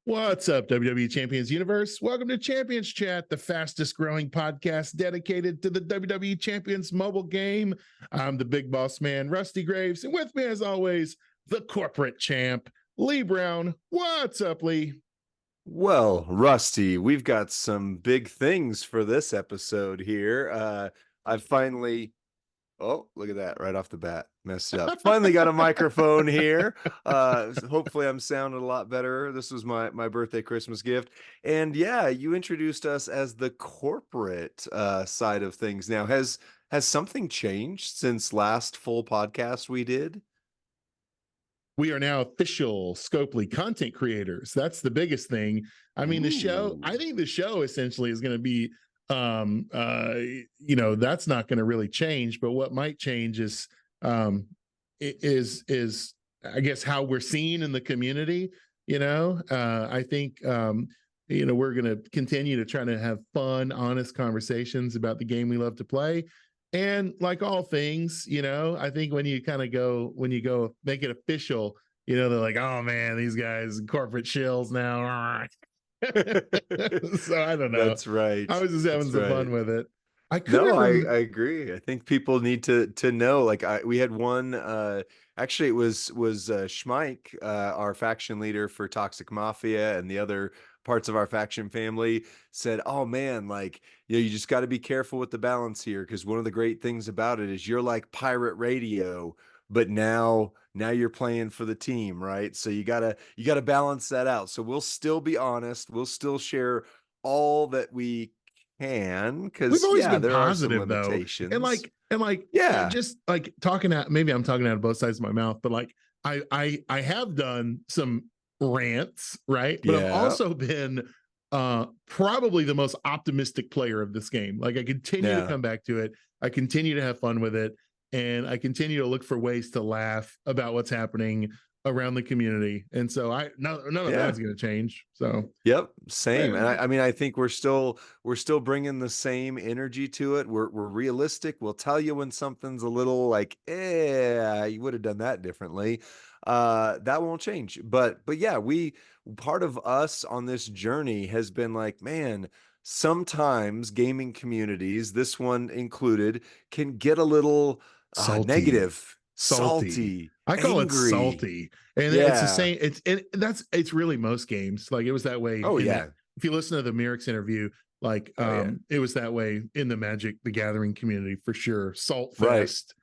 What's up, WWE Champions Universe? Welcome to Champions Chat, the fastest growing podcast dedicated to the WWE Champions mobile game. I'm the big boss man, Rusty Graves, and with me, as always, the corporate champ, Lee Brown. What's up, Lee? Well, Rusty, we've got some big things for this episode here. I finally, oh, look at that right off the bat, messed it up. Finally got a microphone here. Hopefully I'm sounding a lot better. This was my birthday Christmas gift. And yeah, you introduced us as the corporate side of things. Now, has something changed since last full podcast we did? We are now official Scopely content creators. That's the biggest thing. I mean, I think the show essentially is going to be, that's not going to really change, but what might change is I guess how we're seen in the community. I think, we're going to continue to try to have fun, honest conversations about the game we love to play. And like all things, I think when you go make it official, they're like, oh man, these guys corporate shills now. So I don't know. That's right. I was just having some fun with it. I agree. I think people need to know. Like we had one. Actually, it was Schmeich, our faction leader for Toxic Mafia, and the other parts of our faction family said, oh man, like, you just got to be careful with the balance here, because one of the great things about it is you're like pirate radio, but now you're playing for the team, right? So you gotta balance that out. So we'll still be honest, we'll still share all that we can, because we've always been there positive, are some limitations. Though. And just like maybe I'm talking out of both sides of my mouth, but like I have done some rants, right? But I've also been probably the most optimistic player of this game. Like I continue to come back to it. I continue to have fun with it. And I continue to look for ways to laugh about what's happening around the community. And so none of that's going to change. So yep, same. And I mean, I think we're still bringing the same energy to it. We're realistic. We'll tell you when something's a little like, you would have done that differently. That won't change. But yeah, part of us on this journey has been like, man, sometimes gaming communities, this one included, can get a little negative, salty. I call it salty, and it's the same. It's really most games. Like it was that way. Oh yeah. If you listen to the Merrick's interview, like it was that way in the Magic the Gathering community for sure. Salt fest,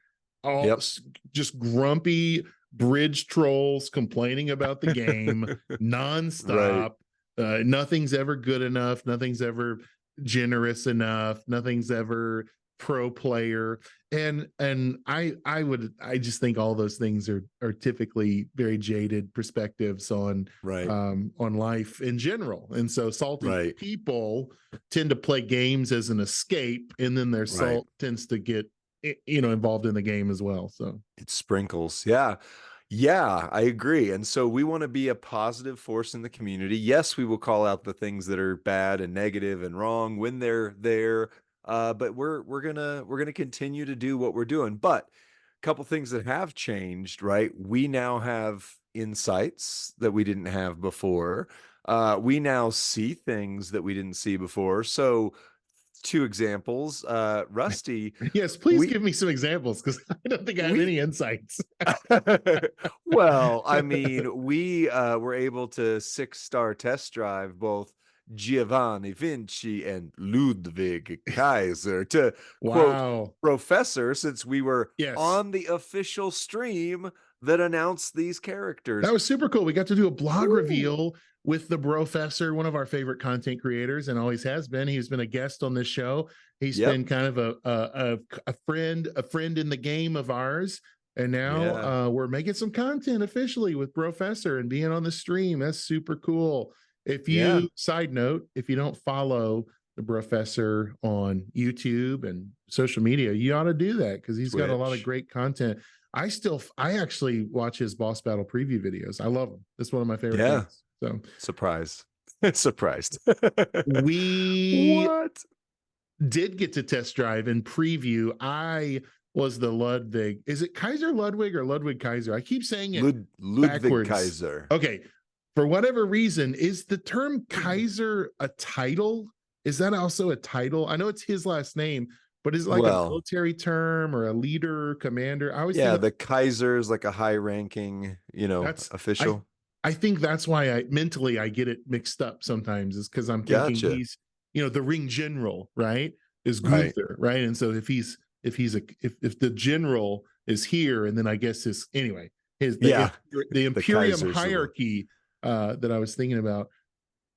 just grumpy bridge trolls complaining about the game nonstop. Right. Nothing's ever good enough. Nothing's ever generous enough. Nothing's ever pro player. And I just think all those things are typically very jaded perspectives on life in general. And so salty people tend to play games as an escape, and then their salt tends to get involved in the game as well. So it sprinkles. Yeah, I agree. And so we want to be a positive force in the community. Yes, we will call out the things that are bad and negative and wrong when they're there. But we're gonna continue to do what we're doing. But a couple things that have changed, right? We now have insights that we didn't have before. We now see things that we didn't see before. So 2 examples, Rusty. Yes, please give me some examples, because I don't think I have any insights. Well, I mean, we were able to 6-star test drive both Giovanni Vinci and Ludwig Kaiser to quote Professor, since we were on the official stream that announced these characters. That was super cool. We got to do a blog reveal with the Professor, one of our favorite content creators, and always has been. He's been a guest on this show. He's been kind of a friend in the game of ours. And now we're making some content officially with Professor and being on the stream. That's super cool. If you side note, if you don't follow the Professor on YouTube and social media, you ought to do that, because he's got a lot of great content. I actually watch his boss battle preview videos. I love them. It's one of my favorite things. So surprised. We did get to test drive and preview. I was the Ludwig. Is it Kaiser Ludwig or Ludwig Kaiser? I keep saying it Ludwig backwards. Kaiser. Okay. for whatever reason, is the term Kaiser a title? Is that also a title? I know it's his last name, but is it like a military term or a leader, commander? I always think the Kaiser is like a high-ranking, official. I think that's why I get it mixed up sometimes, is because I'm thinking he's, the ring general, right? Is Gunther, right? And so if the general is here, and then I guess the Imperium hierarchy that I was thinking about.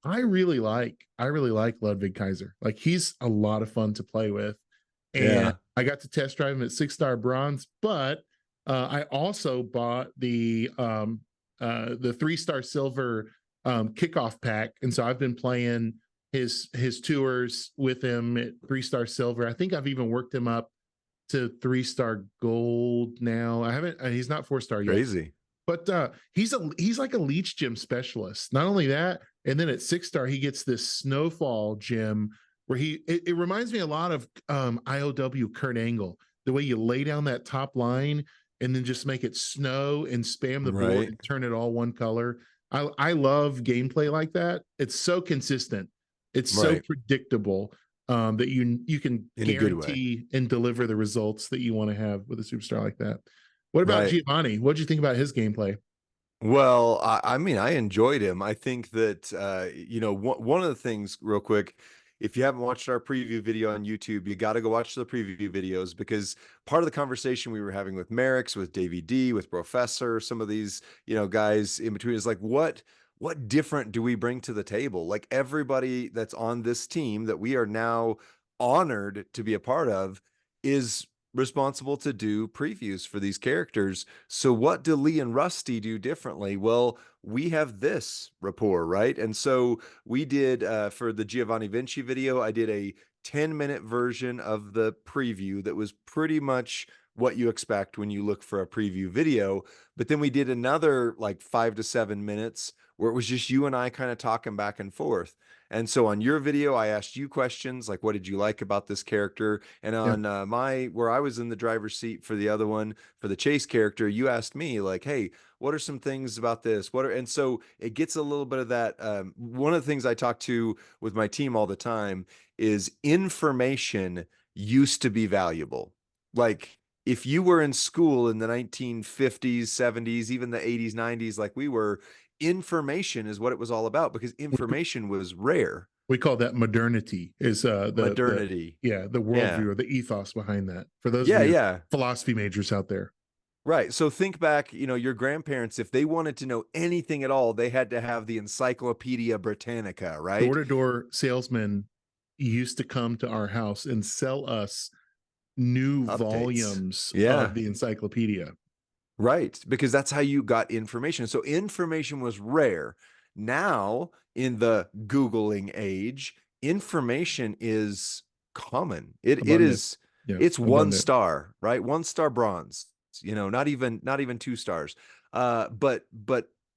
I really like Ludwig Kaiser. Like, he's a lot of fun to play with. And I got to test drive him at 6-star bronze, but I also bought the 3-star silver kickoff pack. And so I've been playing his tours with him at 3-star silver. I think I've even worked him up to 3-star gold now. I haven't, he's not 4-star yet. Crazy. But he's like a leech gem specialist. Not only that, and then at 6-star, he gets this snowfall gem where it reminds me a lot of IOW Kurt Angle, the way you lay down that top line and then just make it snow and spam the board and turn it all one color. I love gameplay like that. It's so consistent. It's so predictable that you can guarantee and deliver the results that you want to have with a superstar like that. What about Giovanni? What did you think about his gameplay? Well, I mean, I enjoyed him. I think that, one of the things, real quick, if you haven't watched our preview video on YouTube, you got to go watch the preview videos, because part of the conversation we were having with Merrick's, with Davey D, with Professor, some of these, guys in between, is like, what different do we bring to the table? Like, everybody that's on this team that we are now honored to be a part of is responsible to do previews for these characters. So what do Lee and Rusty do differently? Well, we have this rapport, right? And so we did, for the Giovanni Vinci video, I did a 10-minute version of the preview that was pretty much what you expect when you look for a preview video. But then we did another like 5 to 7 minutes where it was just you and I kind of talking back and forth. And so on your video, I asked you questions like, what did you like about this character? And on where I was in the driver's seat for the other one, for the Chase character, you asked me like, hey, what are some things about this? And so it gets a little bit of that. One of the things I talk to with my team all the time is information used to be valuable. Like, if you were in school in the 1950s, 70s, even the 80s, 90s, like we were, information is what it was all about, because information was rare. We call that modernity, is the modernity. The worldview or the ethos behind that. For those philosophy majors out there. Right. So think back, your grandparents, if they wanted to know anything at all, they had to have the Encyclopedia Britannica, right? Door-to-door salesmen used to come to our house and sell us new volumes of the encyclopedia. Right, because that's how you got information. So information was rare. Now, in the Googling age, information is common. It's 1 star, right? 1-star bronze. Not even 2 stars. But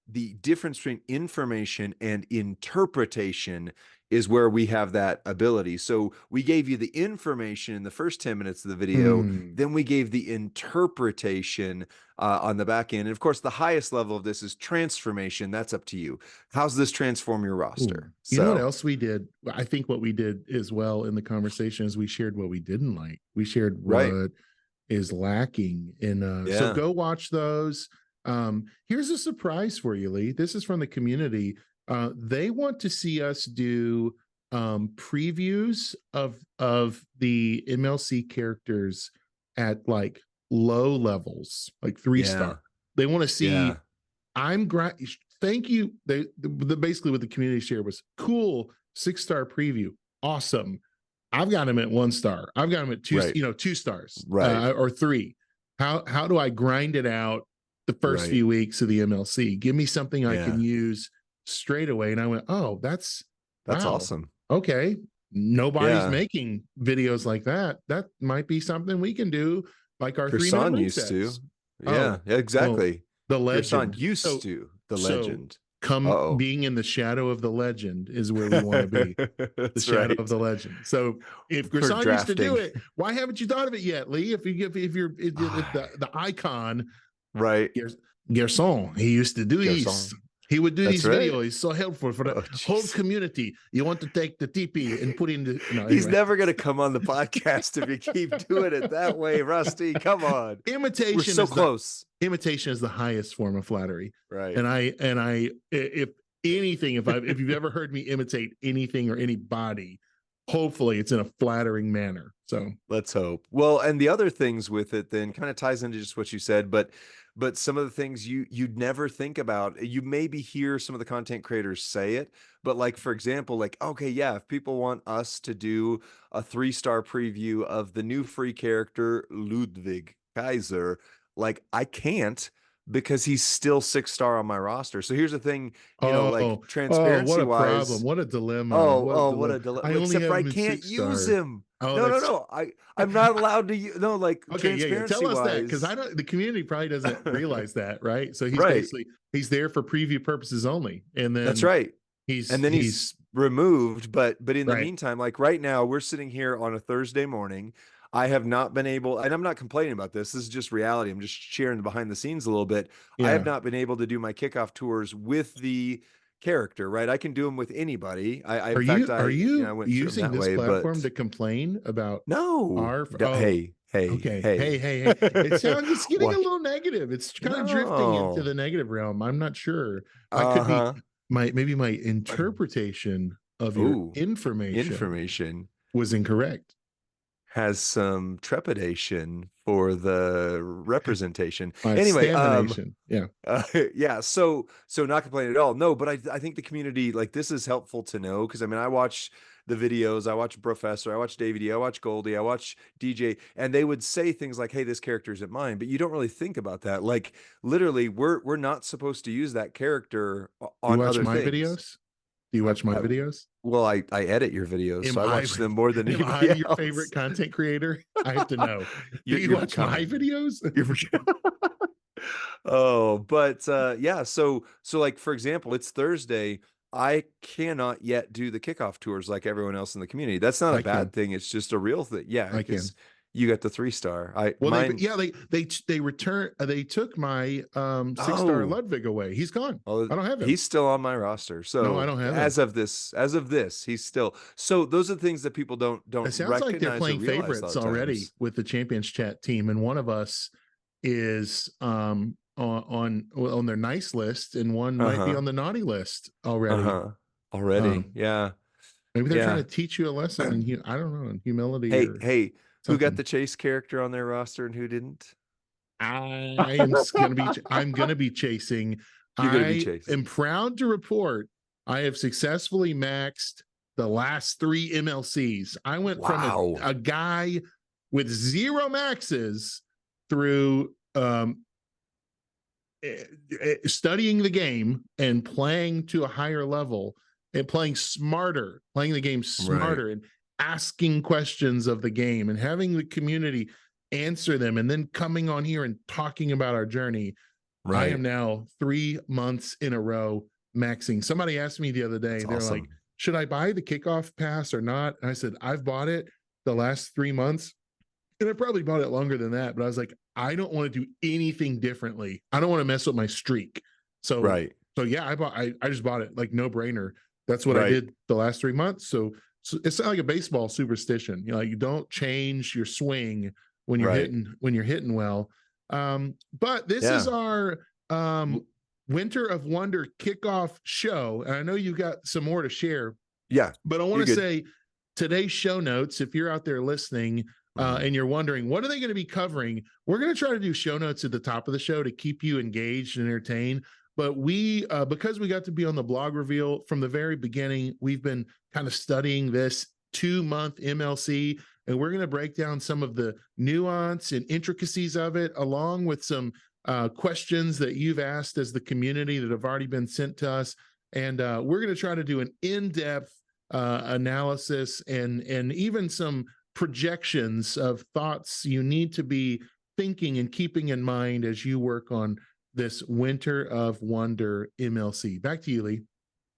the difference between information and interpretation is where we have that ability. So we gave you the information in the first 10 minutes of the video, then we gave the interpretation on the back end. And of course, the highest level of this is transformation. That's up to you. How's this transform your roster? You know what else we did? I think what we did as well in the conversation is we shared what we didn't like. We shared what is lacking in so go watch those. Here's a surprise for you, Lee. This is from the community. They want to see us do previews of the MLC characters at like low levels, like 3-star. They want to see. Thank you. Basically what the community shared was cool. 6-star preview, awesome. I've got him at 1-star. I've got him at 2 stars, or 3. How do I grind it out the first few weeks of the MLC? Give me something I can use straight away. And I went, oh, that's awesome. Okay. Nobody's making videos like that. That might be something we can do, like our 3-man used to. Yeah, exactly. The legend used to. The legend. Being in the shadow of the legend is where we want to be. The shadow of the legend. So if Gerson used to do it, why haven't you thought of it yet, Lee? If the icon, right? Gerson, he used to do East. He would do That's these right. videos. He's so helpful for the whole community. You want to take the TP and put in the. No, He's anyway. never going to come on the podcast if you keep doing it that way, Rusty. Come on. Imitation We're so close. Imitation is the highest form of flattery. Right. And if anything, if you've ever heard me imitate anything or anybody, hopefully it's in a flattering manner. So let's hope. Well, and the other things with it then kind of ties into just what you said, but some of the things you'd never think about, you maybe hear some of the content creators say it, but like, for example, like, okay, yeah, if people want us to do a 3-star preview of the new free character, Ludwig Kaiser, like I can't, because he's still 6-star on my roster. So here's the thing, you know, like transparency what a wise, problem, what a dilemma. What a dilemma. I only Except have for I him in can't 6-star. use him. Oh, no. I'm not allowed to use. No, like okay, yeah. Tell us that, because wise, the community probably doesn't realize that, right? So he's right. basically he's there for preview purposes only, and then that's right. He's removed. But in the right. meantime, like right now, we're sitting here on a Thursday morning. I have not been able, and I'm not complaining about this. This is just reality. I'm just sharing behind the scenes a little bit. Yeah. I have not been able to do my kickoff tours with the character, right? I can do them with anybody. Are you using this platform to complain about? No. Our hey. It sounds, it's getting a little negative. It's kind of drifting into the negative realm. I'm not sure. I could be maybe my interpretation of your information was incorrect. Has some trepidation for the representation. Anyway, yeah. So not complaining at all. No, but I think the community, like, this is helpful to know, because I mean, I watch the videos, I watch Professor, I watch Davey D, I watch Goldie, I watch DJ, and they would say things like, "Hey, this character isn't mine," but you don't really think about that. Like, literally, we're not supposed to use that character on other things. Videos? Do you watch my videos? Well, I edit your videos, so I watch them more than anybody else. Your favorite content creator? I have to know. Do you watch my videos? Oh, but yeah. So like, for example, it's Thursday. I cannot yet do the kickoff tours like everyone else in the community. That's not a bad thing. It's just a real thing. Yeah, I can. You got the 3-star. They took my 6-star Ludwig away. He's gone. I don't have him. He's still on my roster. So no, I don't have him. As of this, he's still. So those are the things that people don't it sounds like they're playing favorites already with the Champions Chat team, and one of us is on their nice list, and one might be on the naughty list already. Yeah. Maybe they're trying to teach you a lesson in I don't know, in humility. Hey. Who got the Chase character on their roster and who didn't? I'm gonna be chasing. I am proud to report I have successfully maxed the last 3 MLCs. I went from a guy with 0 maxes through studying the game and playing to a higher level and playing the game smarter, and asking questions of the game and having the community answer them, and then coming on here and talking about our journey. I am now 3 months in a row maxing. Somebody asked me the other day, they're like, should I buy the kickoff pass or not? And I said, I've bought it the last 3 months, and I probably bought it longer than that, but I was like, I don't want to do anything differently. I don't want to mess with my streak. So yeah, I just bought it, like, no brainer. That's what I did the last 3 months. So it's not like a baseball superstition. You know, you don't change your swing when you're hitting well. But this is our Winter of Wonder kickoff show, and I know you got some more to share. Yeah, but I want to say today's show notes, if you're out there listening and you're wondering what are they going to be covering, we're going to try to do show notes at the top of the show to keep you engaged and entertained. But we, because we got to be on the blog reveal from the very beginning, we've been kind of studying this 2-month MLC, and we're going to break down some of the nuance and intricacies of it, along with some questions that you've asked as the community that have already been sent to us. And we're going to try to do an in-depth analysis and even some projections of thoughts you need to be thinking and keeping in mind as you work on this Winter of Wonder MLC. Back to you, Lee.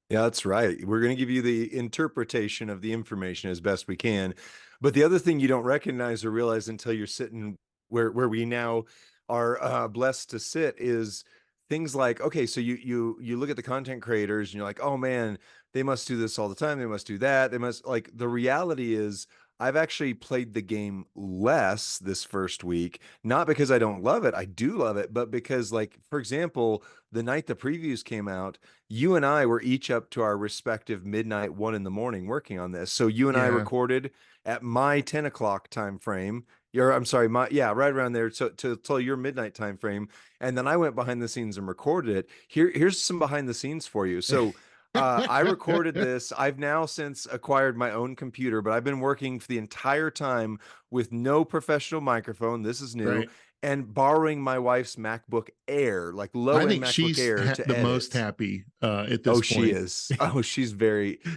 Yeah, that's right. We're going to give you the interpretation of the information as best we can. But the other thing you don't recognize or realize until you're sitting where we now are blessed to sit is things like, okay, so you look at the content creators and you're like, oh man, they must do this all the time. They must do that. They must, like, the reality is I've actually played the game less this first week, not because I don't love it. I do love it, but because, like, for example, the night the previews came out, you and I were each up to our respective midnight, 1 in the morning working on this. So you and I Yeah. recorded at my 10 o'clock time frame. I'm sorry, right around there, so till your midnight time frame. And then I went behind the scenes and recorded it. Here's some behind the scenes for you. So I recorded this. I've now since acquired my own computer, but I've been working for the entire time with no professional microphone. This is new. Right. And borrowing my wife's MacBook Air, like I low-end think MacBook she's Air to the most edit. happy at Oh, this she point. is. Oh, she's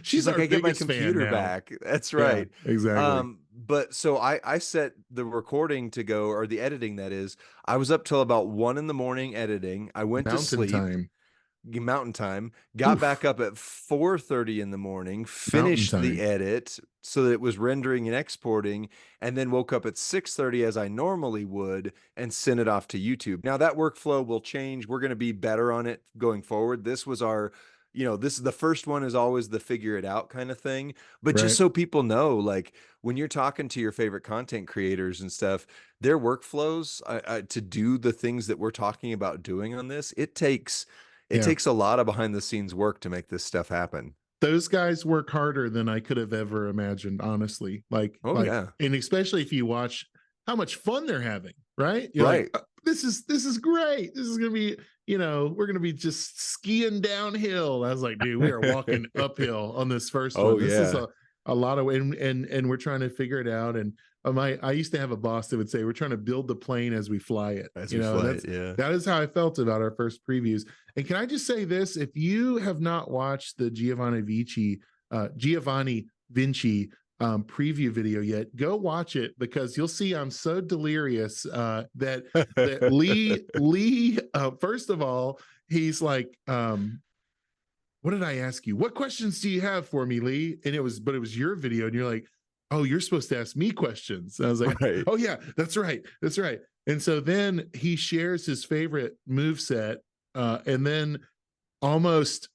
She's like, our I get my biggest fan computer now. back. That's Yeah, right. exactly. But so I set the recording to go, or the editing, that is. I was up till about 1 in the morning editing. I went to Mountain sleep, time. mountain time, got back Oof. up at 4:30 in the morning, Mountain finished the time. edit so that it was rendering and exporting, and then woke up at 6:30 as I normally would and sent it off to YouTube. Now that workflow will change. We're going to be better on it going forward. This was our, this is the first one, is always the figure it out kind of thing. But just Right. so people know, like, when you're talking to your favorite content creators and stuff, their workflows to do the things that we're talking about doing on this, it Yeah. takes a lot of behind the scenes work to make this stuff happen. Those guys work harder than I could have ever imagined, honestly. Oh yeah. And especially if you watch how much fun they're having, right? You're like, Right. this is great. This is gonna be, we're gonna be just skiing downhill. I was like, dude, we are walking uphill on this first one. Oh This is yeah. a lot of, and we're trying to figure it out. And I used to have a boss that would say, we're trying to build the plane as we fly it. As we fly That's it, yeah. that is how I felt about our first previews. And can I just say this? If you have not watched the Giovanni Vinci preview video yet, go watch it, because you'll see I'm so delirious that Lee first of all, he's like, what did I ask you? What questions do you have for me, Lee? And it was your video, and you're like, oh, you're supposed to ask me questions. And I was like, Right. oh yeah, that's right. And so then he shares his favorite move set, and then almost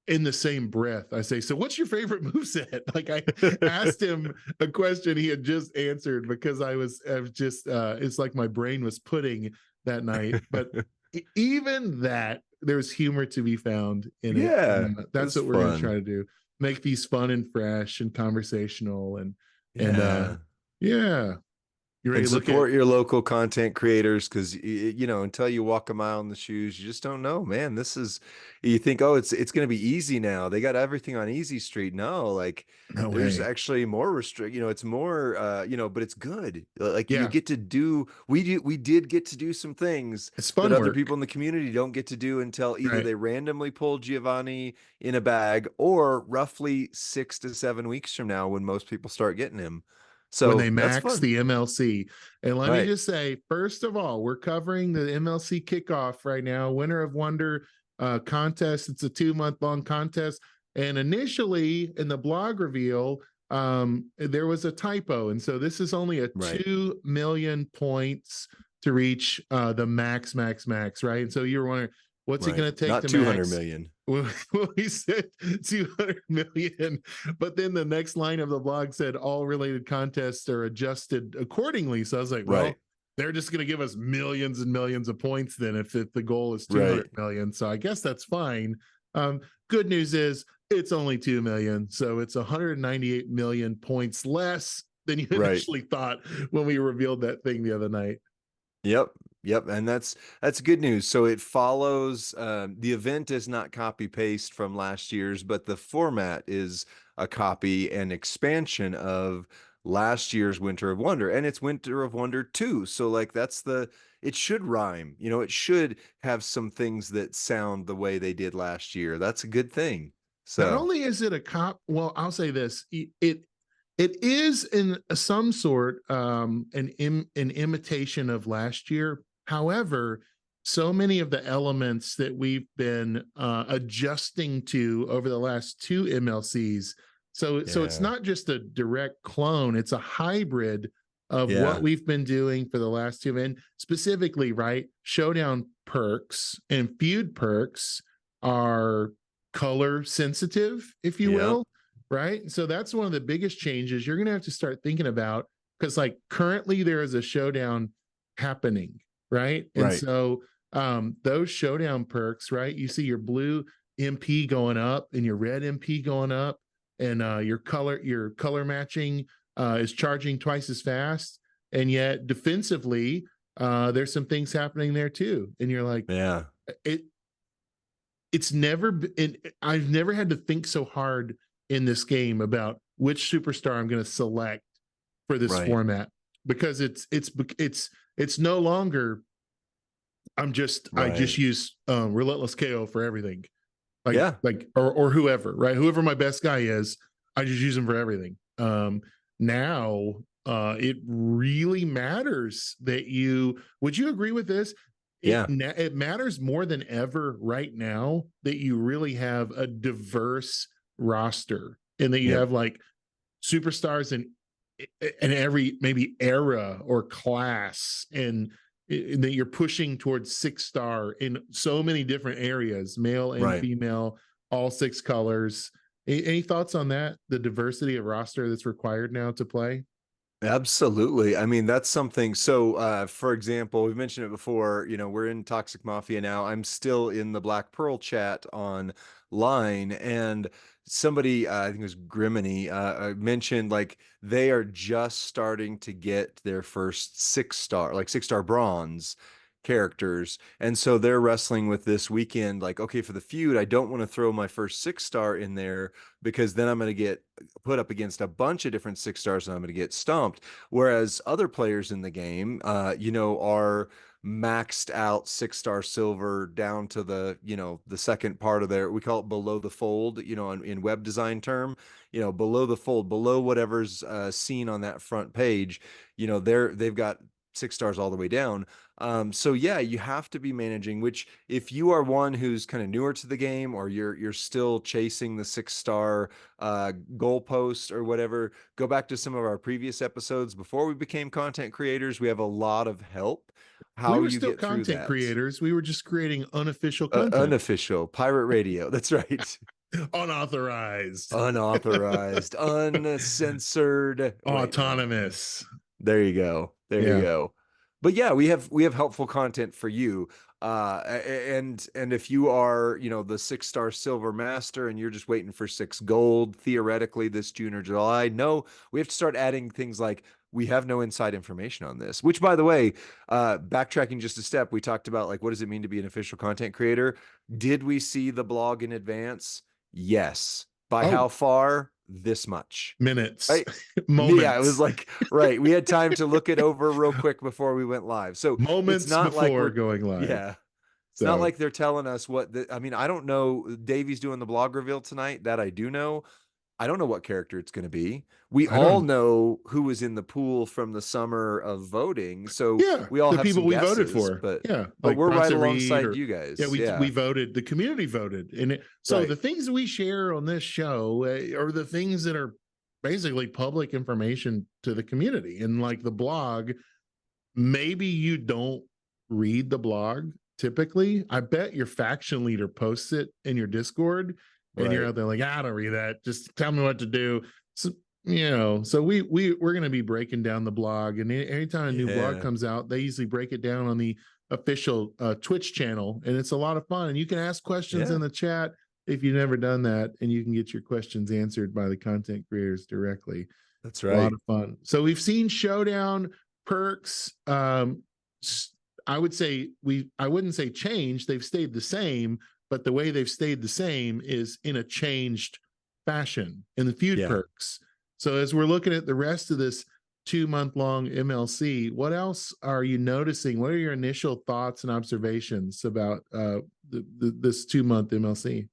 in the same breath, I say, so what's your favorite move set? Like, I asked him a question he had just answered, because I was just, it's like my brain was pudding that night. But even that, there's humor to be found in it. Yeah. And that's what we're going to try to do. Make these fun and fresh and conversational, and yeah. You ready And to look support at your local content creators, because until you walk a mile in the shoes, you just don't know, man. You think, oh, it's going to be easy now. They got everything on easy street. No, like, no there's way. actually more restrict. It's more, but it's good. Like, you Yeah, get to do. We did get to do some things it's that fun other work. people in the community don't get to do until either Right. they randomly pull Giovanni in a bag, or roughly 6 to 7 weeks from now, when most people start getting him. When they So that's max fun. the MLC. And let me Right. just say, first of all, we're covering the MLC kickoff right now, Winter of Wonder contest. It's a 2-month long contest. And initially in the blog reveal, there was a typo. And so this is only a Right. 2 million points to reach the max, right? And so you're wondering, what's it Right. going to take Not to 200 max? million. Well, we said 200 million, but then the next line of the blog said all related contests are adjusted accordingly. So I was like, well, Right. they're just going to give us millions and millions of points then if the goal is 200 Right. million. So I guess that's fine. Good news is it's only 2 million. So it's 198 million points less than you Right. initially thought when we revealed that thing the other night. Yep. And that's good news. So it follows, the event is not copy paste from last year's, but the format is a copy and expansion of last year's Winter of Wonder, and it's Winter of Wonder 2. So, like, it should rhyme, it should have some things that sound the way they did last year. That's a good thing. Not So only is it well, I'll say this, it is in some sort an imitation of last year. However, so many of the elements that we've been adjusting to over the last 2 MLCs, so it's not just a direct clone, it's a hybrid of what we've been doing for the last 2, and specifically, right, Showdown perks and feud perks are color sensitive, if you will, right? So that's one of the biggest changes you're going to have to start thinking about, because like currently there is a showdown happening, right? And so those showdown perks, right? You see your blue MP going up and your red MP going up, and your color matching is charging twice as fast, and yet defensively there's some things happening there too, and you're like, it's never been, I've never had to think so hard in this game about which superstar I'm going to select for this format, because it's no longer I just use relentless KO for everything, or whoever, right? Whoever my best guy is, I just use him for everything. Now it really matters that would you agree with this? It matters more than ever right now that you really have a diverse roster, and that you have like superstars in every maybe era or class, and that you're pushing towards 6-star in so many different areas, male and female, all 6 colors. Any thoughts on that? The diversity of roster that's required now to play? Absolutely. I mean, that's something. So, for example, we've mentioned it before, we're in Toxic Mafia now. I'm still in the Black Pearl chat online, and somebody, I think it was Griminy, mentioned like they are just starting to get their first 6-star, like 6-star bronze characters. And so they're wrestling with this weekend, like, okay, for the feud, I don't want to throw my first 6-star in there, because then I'm going to get put up against a bunch of different 6-stars and I'm going to get stomped. Whereas other players in the game, are maxed out 6-star silver down to the, the second part of we call it below the fold, in web design term, below the fold, below whatever's seen on that front page, they've got 6-stars all the way down. So yeah, you have to be managing, which if you are one who's kind of newer to the game, or you're still chasing the 6-star goalpost or whatever, go back to some of our previous episodes before we became content creators. We have a lot of help how we were you still get through content that. creators. We were just creating unofficial content. Unofficial pirate radio. That's right. Unauthorized, uncensored, autonomous. There you go. You go. But yeah, we have helpful content for you. And if you are, the 6-star silver master and you're just waiting for 6 gold, theoretically this June or July, no, we have to start adding things like, we have no inside information on this, which, by the way, backtracking just a step, we talked about like, what does it mean to be an official content creator? Did we see the blog in advance? Yes. By how far? This much. Minutes. Right? Moments. Yeah, it was like, we had time to look it over real quick before we went live. So moments it's not before like we're going live. Yeah. It's not like they're telling us I mean, I don't know. Davey's doing the blog reveal tonight. That I do know. I don't know what character it's going to be. We all know who was in the pool from the summer of voting. So we all the have people some we guesses, voted for. but like we're right Bronson alongside you guys. We voted. The community voted. And the things we share on this show are the things that are basically public information to the community. And like the blog, maybe you don't read the blog typically. I bet your faction leader posts it in your Discord, and you're out there like, I don't read that. Just tell me what to do. So, so we're going to be breaking down the blog, and anytime a new blog comes out, they usually break it down on the official Twitch channel, and it's a lot of fun. And you can ask questions in the chat if you've never done that, and you can get your questions answered by the content creators directly. That's right. A lot of fun. So we've seen showdown perks. I would say I wouldn't say change. They've stayed the same, but the way they've stayed the same is in a changed fashion in the feud perks. So as we're looking at the rest of this 2-month-long MLC, what else are you noticing? What are your initial thoughts and observations about this 2-month MLC?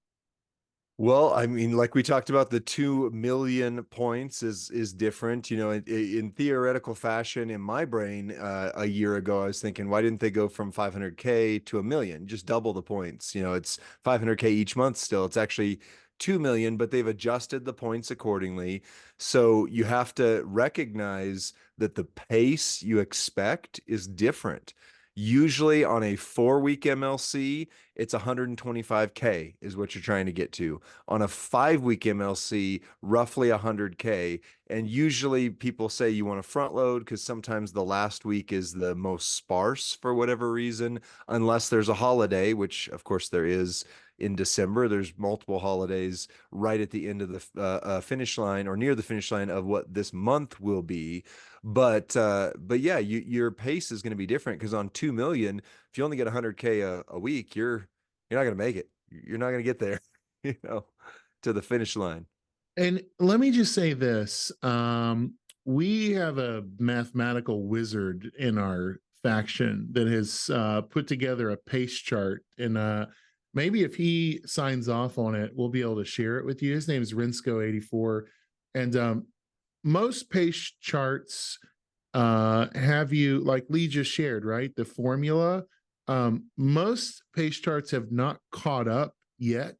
Well, I mean, like we talked about, the 2 million points is different. In theoretical fashion, in my brain, a year ago, I was thinking, why didn't they go from 500K to 1 million? Just double the points. It's 500K each month still. It's actually 2 million, but they've adjusted the points accordingly. So you have to recognize that the pace you expect is different. Usually on a 4-week MLC, it's 125K is what you're trying to get to. On a 5-week MLC, roughly 100K. And usually people say you want to front load because sometimes the last week is the most sparse for whatever reason, unless there's a holiday, which of course there is in December. There's multiple holidays right at the end of the finish line or near the finish line of what this month will be. But yeah, your pace is going to be different because on 2 million, if you only get 100K a week, you're not going to make it. You're not going to get there, you know, to the finish line. And let me just say this. We have a mathematical wizard in our faction that has put together a pace chart. And maybe if he signs off on it, we'll be able to share it with you. His name is Rinsko84. And most pace charts have you, like Lee just shared, right? The formula. Most pace charts have not caught up yet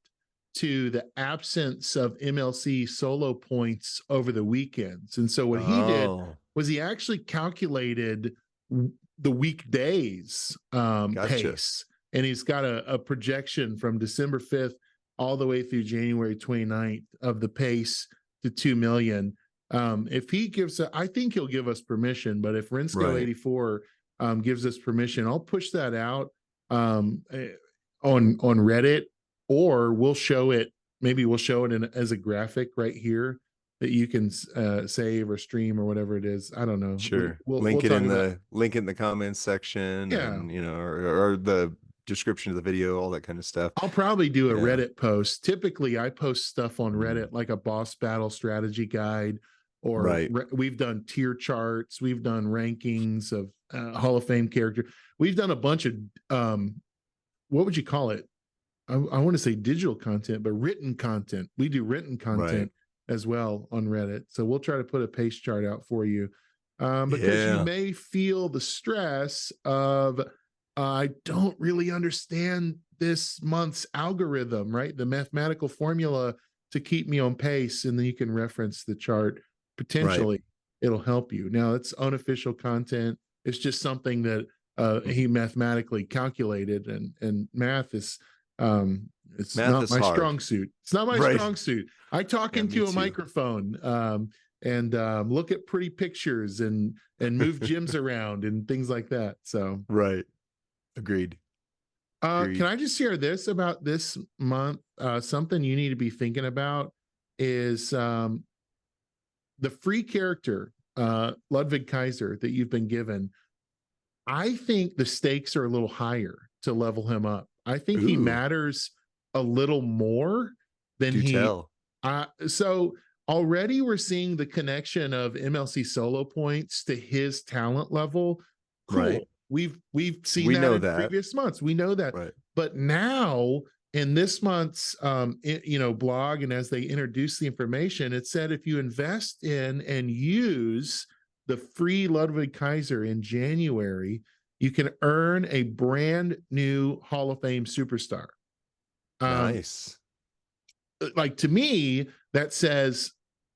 to the absence of MLC solo points over the weekends. And so what he did was he actually calculated the weekdays pace. And he's got a projection from December 5th all the way through January 29th of the pace to 2 million. If he gives, I think he'll give us permission, but if Rinsko84 gives us permission, I'll push that out on Reddit, or we'll show it. Maybe we'll show it as a graphic right here that you can save or stream or whatever it is. I don't know. Sure. Link it in the comments section. Yeah. And, you know, or the description of the video, all that kind of stuff. I'll probably do a Reddit post. Typically I post stuff on Reddit, like a boss battle strategy guide, or we've done tier charts. We've done rankings of Hall of Fame character. We've done a bunch of, what would you call it? I want to say digital content, but written content. We do written content as well on Reddit. So we'll try to put a pace chart out for you because you may feel the stress of, I don't really understand this month's algorithm, right? The mathematical formula to keep me on pace. And then you can reference the chart. Potentially it'll help you. Now it's unofficial content. It's just something that he mathematically calculated, and math is, it's not my strong suit. It's not my strong suit. I talk into a microphone and look at pretty pictures and move gyms around and things like that. So agreed. Can I just share this about this month? Something you need to be thinking about is the free character, Ludwig Kaiser, that you've been given. I think the stakes are a little higher to level him up. I think he matters a little more than so already we're seeing the connection of MLC solo points to his talent level. Cool. We've seen that in previous months. We know that. But now in this month's blog, and as they introduce the information, it said if you invest in and use the free Ludwig Kaiser in January, you can earn a brand new Hall of Fame superstar. Nice. Like, to me, that says,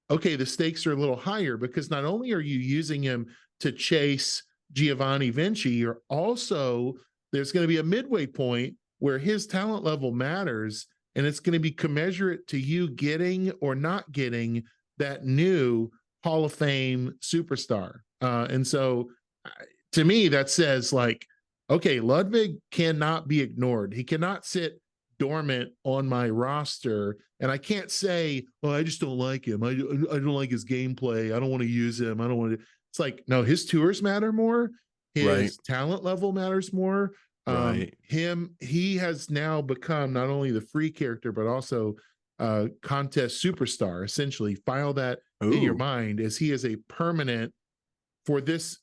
okay, the stakes are a little higher, because not only are you using him to chase Giovanni Vinci, you're also, there's going to be a midway point where his talent level matters, and it's going to be commensurate to you getting or not getting that new Hall of Fame superstar. And so to me, that says, like, okay, Ludwig cannot be ignored. He cannot sit dormant on my roster. And I can't say, well, I just don't like him. I don't like his gameplay. I don't want to use him. I don't want to. It's like, no, his tours matter more. His talent level matters more. He has now become not only the free character, but also contest superstar. Essentially, file that in your mind, as he is a permanent for this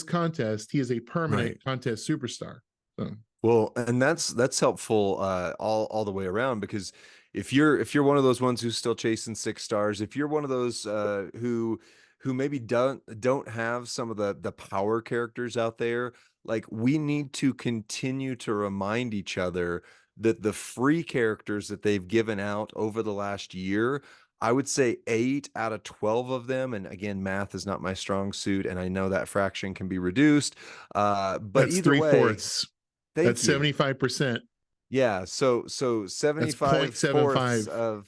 contest. He is a permanent contest superstar. So. Well, and that's helpful all the way around, because if you're one of those ones who's still chasing 6 stars, if you're one of those who maybe don't have some of the power characters out there, like, we need to continue to remind each other that the free characters that they've given out over the last year I would say 8 out of 12 of them, and again, math is not my strong suit, and I know that fraction can be reduced. But That's either way, 3/4. That's thank you. 75%. Yeah, so That's 0.75.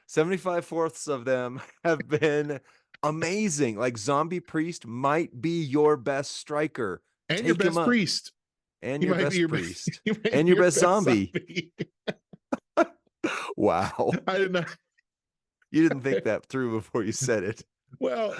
75 fourths of them have been amazing. Like Zombie Priest might be your best striker. And your Take him best up. priest. And He your might be best your best, priest. he might And be your your best best zombie. zombie. Wow. I did not. You didn't think that through before you said it. Well,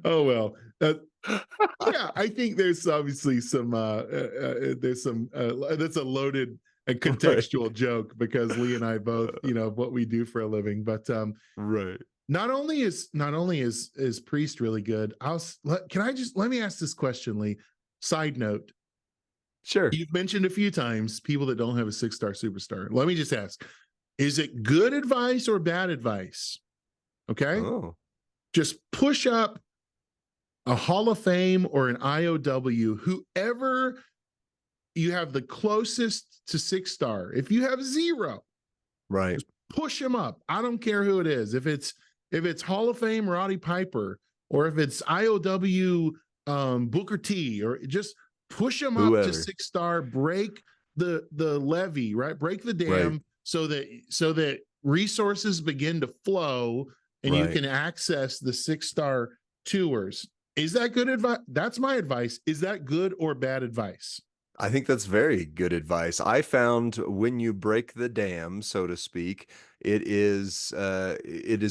oh well. Yeah, I think there's obviously some there's some that's a loaded and Right. contextual joke because Lee and I both, what we do for a living. But Right. not only is Priest really good, let me ask this question, Lee. Side note, Sure. you've mentioned a few times people that don't have a 6-star superstar. Let me just ask, is it good advice or bad advice? Okay. Oh. Just push up a Hall of Fame or an IOW, whoever you have the closest to 6-star. If you have 0, Right. just push him up. I don't care who it is. If it's Hall of Fame Roddy Piper, or if it's IOW Booker T, or just push him up to Whoever. 6-star, break the levee, right? Break the dam, Right. so that resources begin to flow and you Right. can access the 6-star tours. Is that good advice? That's my advice. Is that good or bad advice? I think that's very good advice. I found when you break the dam, so to speak, it is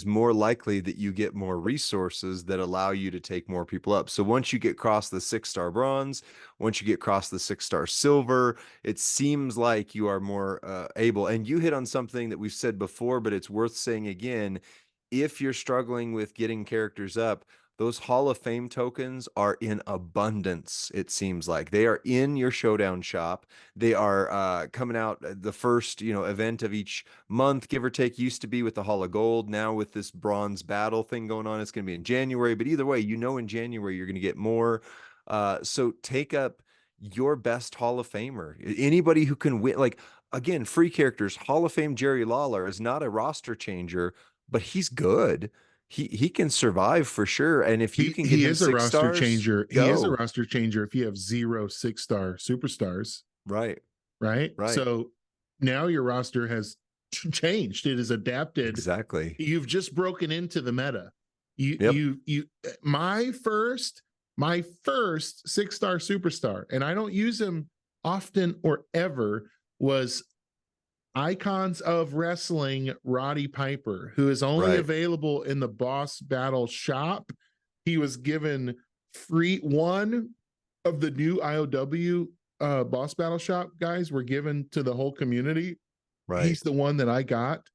more likely that you get more resources that allow you to take more people up. So once you get across the 6-star bronze, once you get across the 6-star silver, it seems like you are more able. And you hit on something that we've said before, but it's worth saying again. If you're struggling with getting characters up, those Hall of Fame tokens are in abundance, it seems like. They are in your Showdown shop. They are coming out the first, event of each month, give or take. Used to be with the Hall of Gold. Now with this bronze battle thing going on, it's going to be in January. But either way, in January you're going to get more. So take up your best Hall of Famer. Anybody who can win, like, again, free characters. Hall of Fame Jerry Lawler is not a roster changer, but he's good. He can survive for sure. And if you can get He him is a 6 roster stars, changer. He is a go. roster changer if you have 0 6-star superstars. Right. Right. Right. So now your roster has changed. It is adapted. Exactly. You've just broken into the meta. Yep. My first 6-star superstar, and I don't use him often or ever, was Icons of Wrestling Roddy Piper, who is only Right. available in the Boss Battle shop. He was given free, one of the new IOW Boss Battle shop guys were given to the whole community. Right. He's the one that I got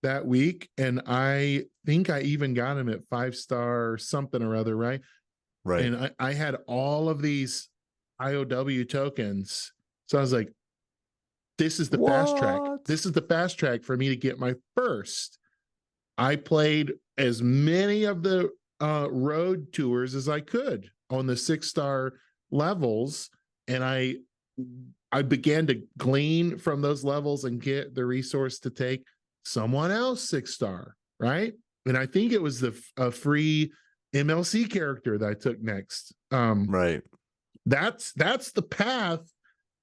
that week, and I think I even got him at 5-star something or other, right? Right. And I had all of these IOW tokens, so I was like, this is the fast track. This is the fast track for me to get my first. I played as many of the road tours as I could on the 6-star levels, and I began to glean from those levels and get the resource to take someone else 6-star, right? And I think it was a free MLC character that I took next. Right. That's the path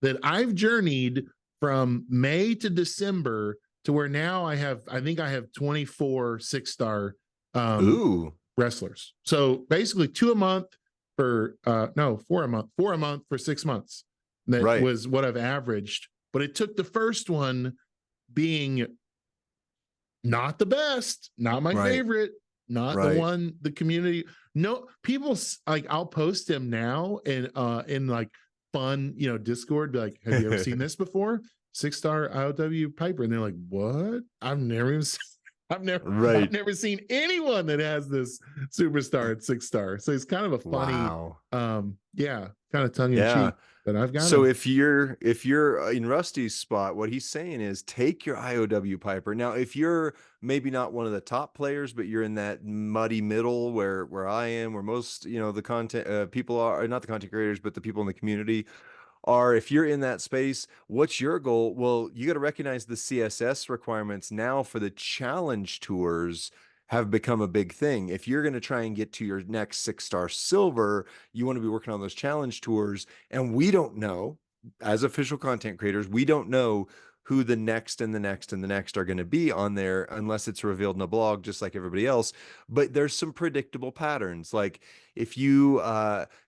that I've journeyed from May to December to where now I think I have 24 6-star wrestlers. So basically 2 a month for 4 a month, 4 a month for 6 months. That was what I've averaged. But it took the first one being not the best, not my favorite, not the one the community. No, people like, I'll post them now in like fun, Discord, be like, have you ever seen this before? 6-star IOW Piper. And they're like, what? I've never seen anyone that has this superstar at 6-star. So it's kind of a funny, kind of tongue in cheek. But I've got so him. if you're in Rusty's spot, what he's saying is take your IOW Piper. Now, if you're maybe not one of the top players, but you're in that muddy middle where I am, where most the content people are not the content creators, but the people in the community are, if you're in that space, what's your goal? Well, you got to recognize the CSS requirements now for the challenge tours have become a big thing. If you're going to try and get to your next 6-star silver, you want to be working on those challenge tours. And we don't know, as official content creators, we don't know who the next and the next and the next are going to be on there unless it's revealed in a blog, just like everybody else. But there's some predictable patterns. Like if you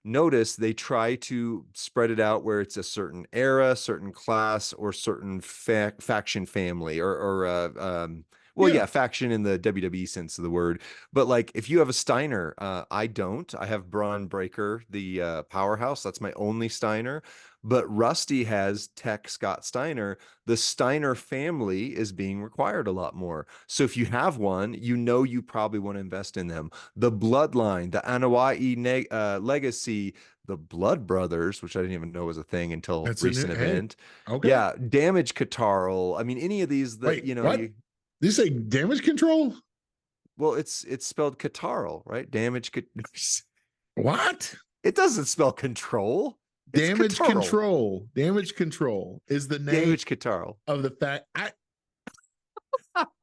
notice, they try to spread it out where it's a certain era, certain class, or certain faction family, well, yeah, faction in the WWE sense of the word. But like if you have a Steiner, I don't. I have Braun Breaker, the powerhouse. That's my only Steiner. But Rusty has Tech Scott Steiner. The Steiner family is being required a lot more. So if you have one, you know you probably want to invest in them. The Bloodline, the Anoa'i Legacy, the Blood Brothers, which I didn't even know was a thing until recent event. Okay. Yeah, Damage Katarl. I mean, any of these that, Wait, you know, what? Did you say damage control? Well, it's spelled Katarl, right? Damage. What? It doesn't spell control. It's Damage Katarl. control. Damage control is the name Damage Katarl of the fact. I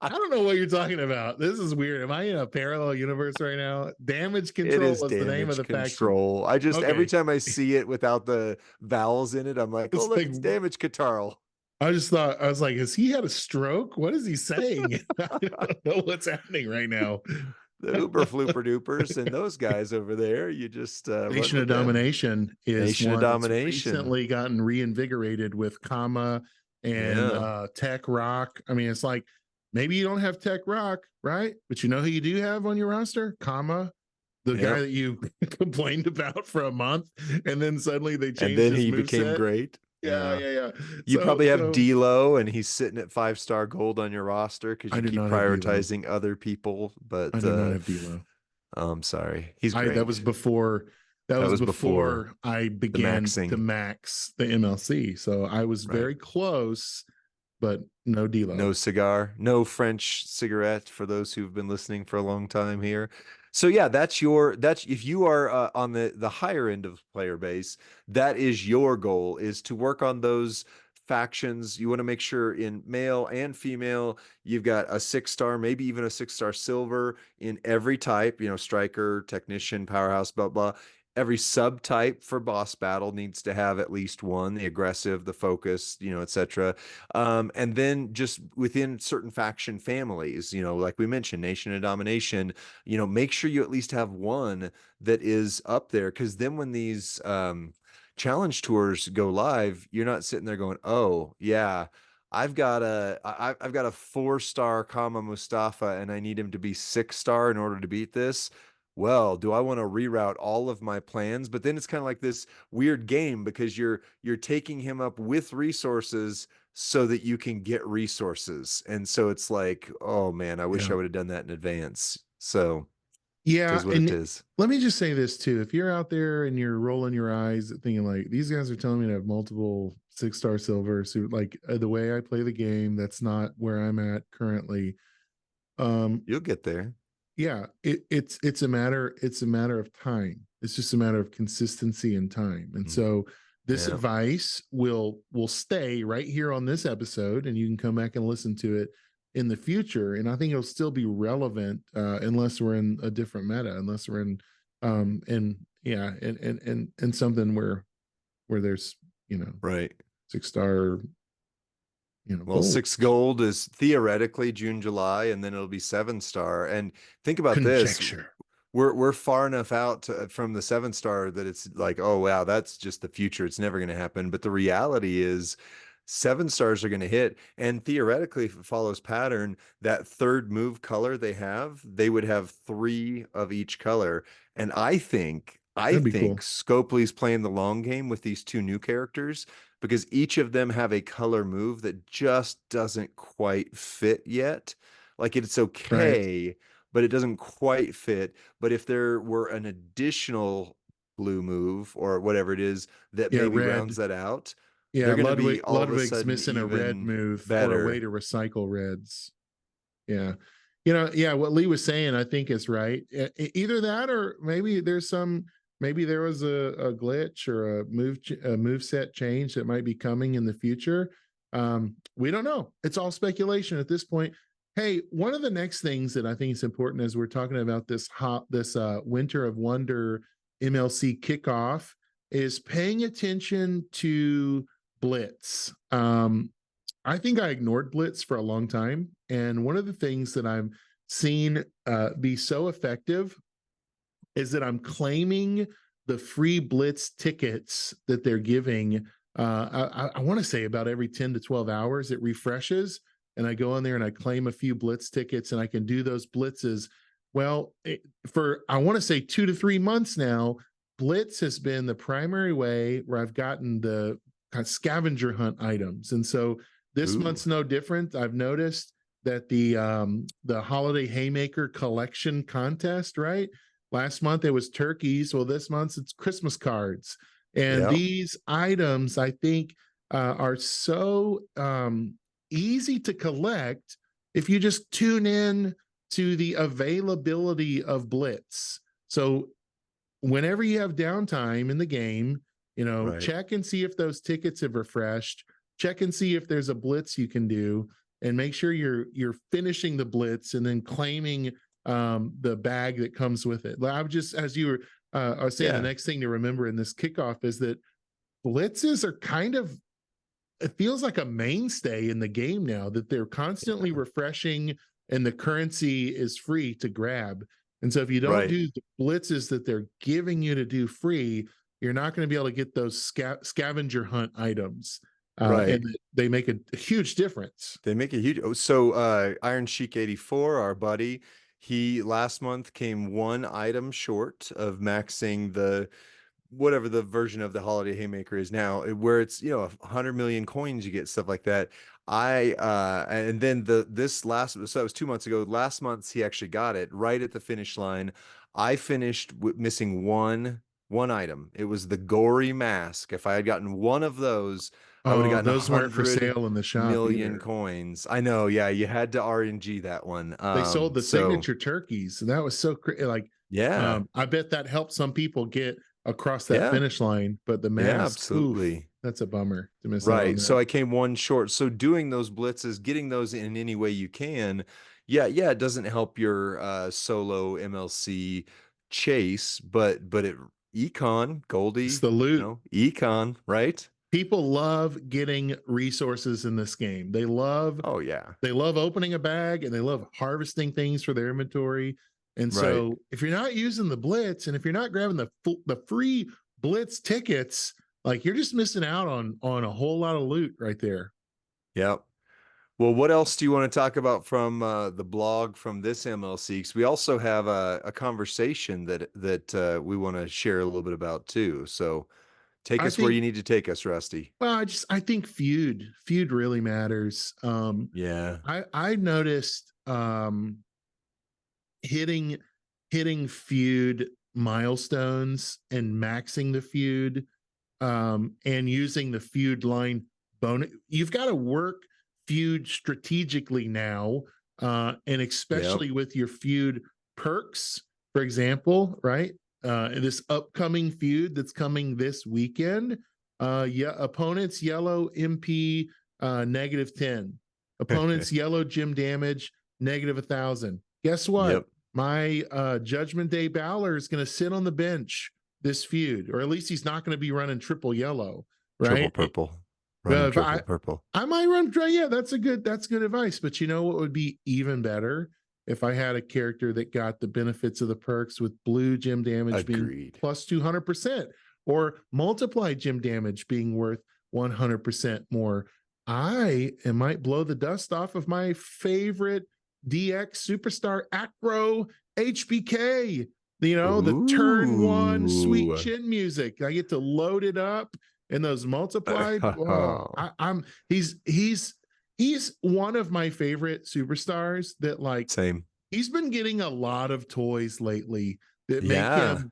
don't know what you're talking about. This is weird. Am I in a parallel universe right now? Damage control was the name of the control. faction. I just every time I see it without the vowels in it, I'm like, oh look, it's Damage Katarl. I just thought, I was like, has he had a stroke? What is he saying? I don't know what's happening right now. The Uber Flooper Dupers and those guys over there. You just Nation of Domination is Nation of Domination recently gotten reinvigorated with Kama and Tech Rock. I mean, it's like maybe you don't have Tech Rock, right? But you know who you do have on your roster? Kama, the guy that you complained about for a month, and then suddenly they changed. And then he became great. Yeah. You probably have D-Lo, and he's sitting at 5-star gold on your roster because you keep prioritizing other people. But I do not have D-Lo. I'm sorry, he's great. That was before. That was before I began to max the MLC. So I was very close, but no D-Lo. No cigar, no French cigarette for those who've been listening for a long time here. So yeah, that's if you are on the higher end of player base, that is your goal, is to work on those factions. You want to make sure in male and female, you've got a 6-star, maybe even a 6-star silver in every type, striker, technician, powerhouse, blah, blah. Every subtype for boss battle needs to have at least one, the aggressive, the focus, etc. And then just within certain faction families, like we mentioned, Nation of Domination, make sure you at least have one that is up there. Because then when these challenge tours go live, you're not sitting there going, oh yeah, I've got a 4-star Kama Mustafa and I need him to be 6-star in order to beat this. Well, do I want to reroute all of my plans? But then it's kind of like this weird game because you're taking him up with resources so that you can get resources. And so it's like, oh man, I wish I would have done that in advance. So yeah, it is what it is. Let me just say this too. If you're out there and you're rolling your eyes thinking like, these guys are telling me to have multiple 6-star silver, so like the way I play the game, that's not where I'm at currently. You'll get there. Yeah, it's a matter of time. It's just a matter of consistency and time. And so this advice will stay right here on this episode, and you can come back and listen to it in the future. And I think it'll still be relevant unless we're in a different meta, unless we're in something where there's 6-star. Well, 6 gold is theoretically June, July, and then it'll be 7-star. And think about this. We're far enough out from the 7-star that it's like, oh, wow, that's just the future. It's never going to happen. But the reality is 7 stars are going to hit. And theoretically, if it follows pattern, that third move color they would have 3 of each color. And I think Scopely's playing the long game with these 2 new characters, because each of them have a color move that just doesn't quite fit yet. Like it's okay, but it doesn't quite fit. But if there were an additional blue move or whatever it is that maybe rounds that out, they're going to be all of a sudden missing a red move better. Or a way to recycle reds. Yeah. What Lee was saying, I think is right. Either that, or maybe there's some maybe there was a glitch or a move set change that might be coming in the future. We don't know. It's all speculation at this point. Hey, one of the next things that I think is important as we're talking about this Winter of Wonder MLC kickoff is paying attention to Blitz. I think I ignored Blitz for a long time. And one of the things that I'm seeing be so effective is that I'm claiming the free Blitz tickets that they're giving. I want to say about every 10 to 12 hours, it refreshes. And I go in there and I claim a few Blitz tickets, and I can do those blitzes. Well, I want to say 2 to 3 months now, Blitz has been the primary way where I've gotten the kind of scavenger hunt items. And so this month's no different. I've noticed that the holiday Haymaker collection contest, right? Last month it was turkeys. Well, this month it's Christmas cards. And these items, I think, are so easy to collect if you just tune in to the availability of Blitz. So whenever you have downtime in the game, check and see if those tickets have refreshed. Check and see if there's a Blitz you can do, and make sure you're finishing the Blitz and then claiming the bag that comes with it. I was just, as you were I was saying, the next thing to remember in this kickoff is that blitzes are kind of, it feels like a mainstay in the game now, that they're constantly refreshing and the currency is free to grab. And so if you don't do the blitzes that they're giving you to do free, you're not going to be able to get those scavenger hunt items. And they make a huge difference. They make a huge. So Iron Sheik 84, our buddy, he last month came one item short of maxing the whatever the version of the holiday Haymaker is now, where it's 100 million coins, you get stuff like that. And then this last, so that was 2 months ago. Last month he actually got it right at the finish line. I finished missing one item. It was the gory mask. If I had gotten one of those, I would have gotten those weren't for sale in the shop million either. Coins. I know. Yeah, you had to RNG that one. They sold the signature turkeys, and that was so I bet that helped some people get across that finish line. But the mask, absolutely, that's a bummer to miss. Right. So I came one short. So doing those blitzes, getting those in any way you can, it doesn't help your solo MLC chase, but it econ Goldie, it's the loot, econ, right? People love getting resources in this game. They love, they love opening a bag, and they love harvesting things for their inventory. And so if you're not using the blitz, and if you're not grabbing the free blitz tickets, like, you're just missing out on a whole lot of loot right there. Yep. Well, what else do you want to talk about from the blog from this MLC? Because we also have a conversation that we want to share a little bit about too. So take us where you need to take us, Rusty. Well, I think feud really matters. I noticed hitting feud milestones and maxing the feud, and using the feud line bonus. You've got to work feud strategically now, and especially with your feud perks, for example, right? This upcoming feud that's coming this weekend. Opponents yellow MP -10. Opponents yellow gym damage -1,000. Guess what? My Judgment Day Balor is going to sit on the bench this feud, or at least he's not going to be running triple yellow, right? Triple purple. I might run. Yeah, that's good advice. But you know what would be even better? If I had a character that got the benefits of the perks with blue gym damage being plus 200%, or multiplied gym damage being worth 100% more. I might blow the dust off of my favorite DX superstar, Acro HBK. The turn one sweet chin music. I get to load it up, and those multiplied. He's one of my favorite superstars that he's been getting a lot of toys lately that make him,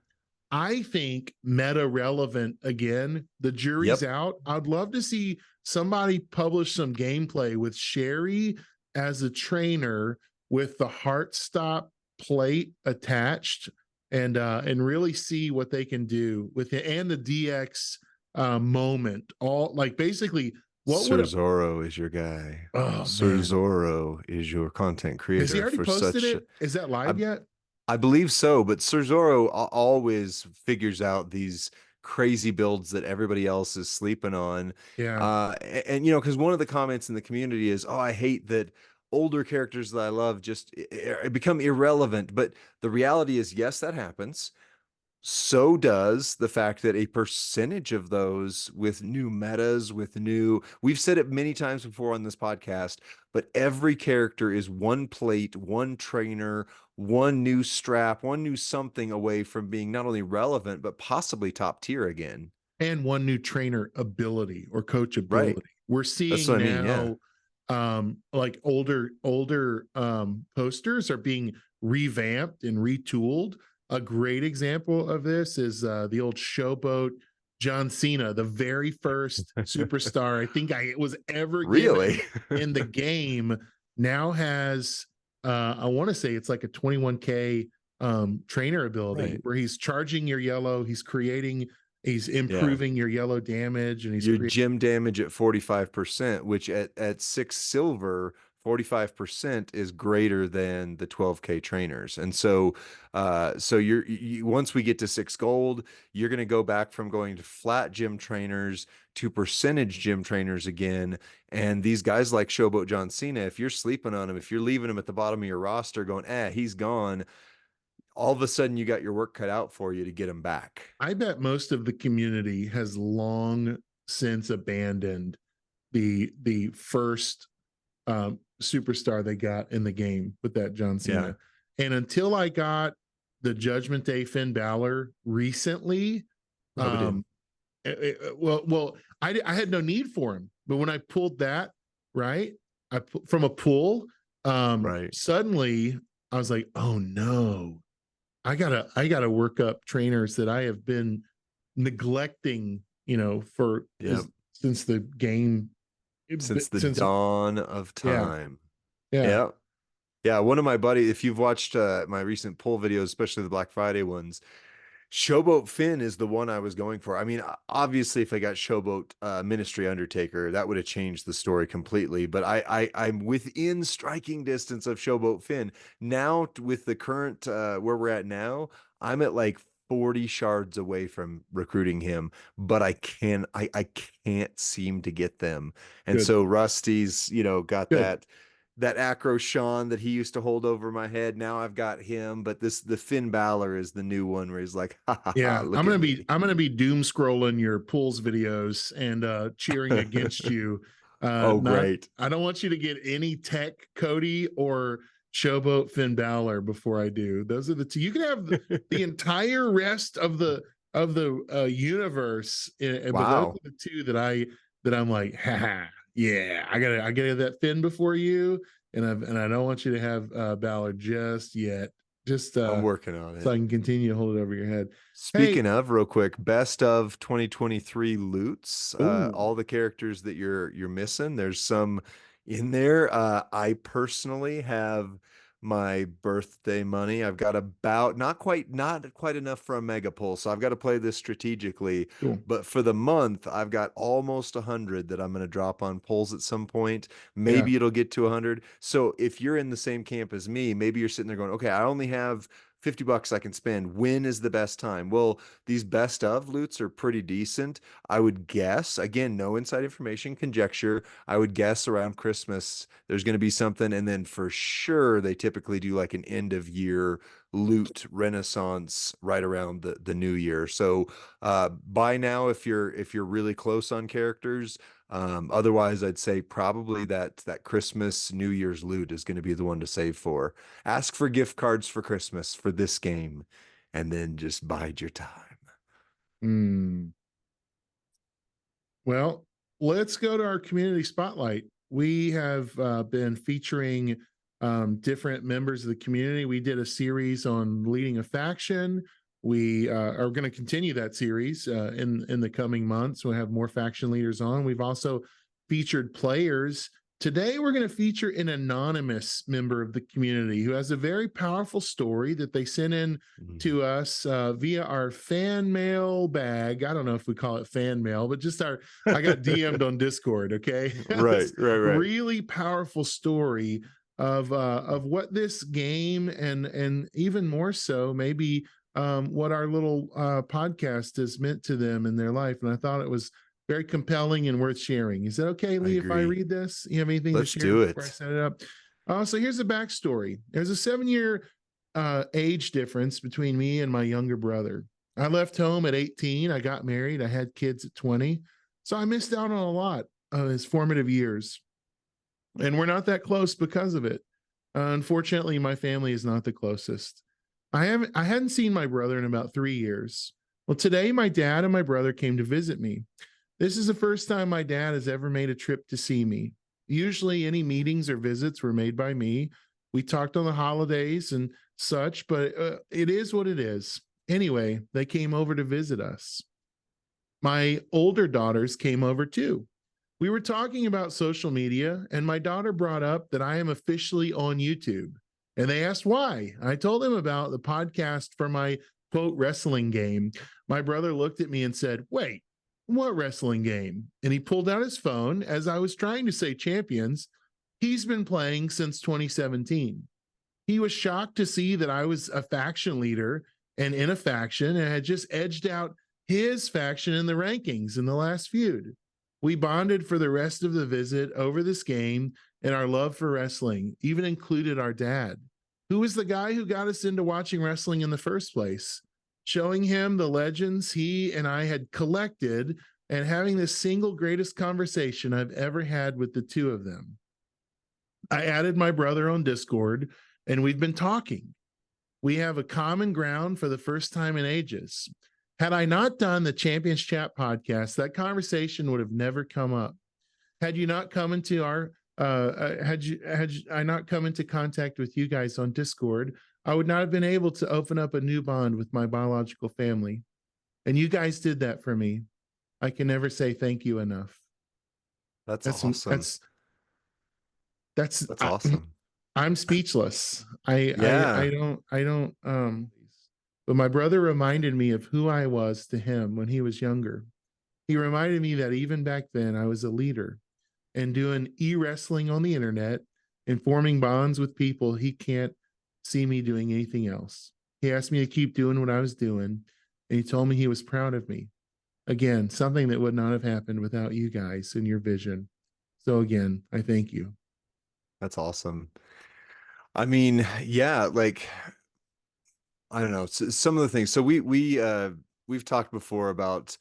I think, meta relevant again. The jury's out. I'd love to see somebody publish some gameplay with Sherry as a trainer with the heart stop plate attached and really see what they can do with it, and the DX moment. All like basically what would Sir Zorro is your guy. oh Sir man. Zorro is your content Has he creator already for posted such. it? Is that I live yet? I believe so, but Sir Zorro always figures out these crazy builds that everybody else is sleeping on. Yeah. And you know, because one of the comments in the community is, "Oh, I hate that older characters that I love just become irrelevant." But the reality is, yes, that happens. So does the fact that a percentage of those with new metas, we've said it many times before on this podcast, but every character is one plate, one trainer, one new strap, one new something away from being not only relevant, but possibly top tier again. And one new trainer ability or coach Right. ability. We're That's seeing what I mean. Yeah. now like older posters are being revamped and retooled. A great example of this is the old showboat John Cena, the very first superstar I think it was ever given Really? in the game, now has I want to say it's like a 21K trainer ability Right. where he's charging your yellow, he's Yeah. improving your yellow damage, and he's Your creating. gym damage at 45%, which at 6 silver, 45% is greater than the 12K trainers. And so so once we get to 6 gold, you're going to go back from going to flat gym trainers to percentage gym trainers again. And these guys like Showboat John Cena, if you're sleeping on him, if you're leaving him at the bottom of your roster going, he's gone, all of a sudden you got your work cut out for you to get him back. I bet most of the community has long since abandoned the first superstar they got in the game with that John Cena. Yeah. And until I got the Judgment Day Finn Balor recently, Nobody did. I had no need for him, but when I pulled that right, from a pull, Right. suddenly I was like, oh no, I gotta work up trainers that I have been neglecting, for since the game, since the dawn of yeah. time. Yeah. Yeah. Yeah. One of my buddies, if you've watched my recent poll videos, especially the Black Friday ones, Showboat Finn is the one I was going for. I mean, obviously, if I got Showboat Ministry Undertaker, that would have changed the story completely. But I'm within striking distance of Showboat Finn. Now, with the current where we're at now, I'm at like 40 shards away from recruiting him, but I can't seem to get them. And Good. so Rusty's, got Good. that Acro Sean that he used to hold over my head. Now I've got him, but the Finn Balor is the new one where he's like, ha ha ha, Yeah, look at me. I'm gonna be doom scrolling your pools videos and cheering against you. Oh, Not great. I don't want you to get any tech Cody or Showboat Finn Balor before I do. Those are the two. You can have the entire rest of the universe, but those Wow. are the two that I'm like, yeah, I gotta have that Finn before you, and I don't want you to have Balor just yet. Just I'm working on so it. I can continue to hold it over your head. Hey, Speaking of, real quick, best of 2023 loots, ooh, all the characters that you're missing, there's some in there. I personally have my birthday money. I've got about not quite enough for a mega pull, so I've got to play this strategically. cool. But for the month, I've got almost 100 that I'm going to drop on pulls at some point. Yeah, Maybe it'll get to 100. So if you're in the same camp as me, maybe you're sitting there going, okay, I only have $50 I can spend. When is the best time? Well, these best of loots are pretty decent. I would guess, again, no inside information, conjecture. I would guess around Christmas there's going to be something. And then for sure, they typically do like an end of year loot renaissance right around the new year. So buy now if you're really close on characters. Otherwise, I'd say probably that Christmas New Year's loot is going to be the one to save for. Ask for gift cards for Christmas for this game, and then just bide your time. mm. Well, let's go to our community spotlight. We have been featuring different members of the community. We did a series on leading a faction. We are going to continue that series in the coming months. We'll have more faction leaders on. We've also featured players Today, we're going to feature an anonymous member of the community who has a very powerful story that they sent in to us via our fan mail bag. I don't know if we call it fan mail, but just I got DM'd on Discord. Okay. Right. Really powerful story of what this game and even more so, maybe what our little podcast has meant to them in their life. And I thought it was very compelling and worth sharing. Is that okay, Lee, if I read this? You have anything Let's to share do before I it. set it up? So here's the backstory. There's a 7-year age difference between me and my younger brother. I left home at 18. I got married. I had kids at 20. So I missed out on a lot of his formative years. And we're not that close because of it. Unfortunately, my family is not the closest. I hadn't seen my brother in about 3 years. Well, today my dad and my brother came to visit me. This is the first time my dad has ever made a trip to see me. Usually any meetings or visits were made by me. We talked on the holidays and such, but it is what it is. Anyway, they came over to visit us. My older daughters came over too. We were talking about social media, and my daughter brought up that I am officially on YouTube. And they asked why. I told them about the podcast for my quote wrestling game. My brother looked at me and said, "Wait, what wrestling game?" And he pulled out his phone as I was trying to say Champions. He's been playing since 2017. He was shocked to see that I was a faction leader and in a faction and had just edged out his faction in the rankings in the last feud. We bonded for the rest of the visit over this game, and our love for wrestling even included our dad, who was the guy who got us into watching wrestling in the first place, showing him the legends he and I had collected and having the single greatest conversation I've ever had with the two of them. I added my brother on Discord, and we've been talking. We have a common ground for the first time in ages. Had I not done the Champions Chat podcast, that conversation would have never come up. Had you not come into our had I not come into contact with you guys on Discord, I would not have been able to open up a new bond with my biological family. And you guys did that for me. I can never say thank you enough. That's awesome. That's awesome. I'm speechless. I don't but my brother reminded me of who I was to him when he was younger. He reminded me that even back then I was a leader and doing e-wrestling on the internet and forming bonds with people he can't see me doing anything else. He asked me to keep doing what I was doing, and he told me he was proud of me. Again, something that would not have happened without you guys and your vision. So again, I thank you. That's awesome. I mean, yeah, like I don't know, some of the things. So we've talked before about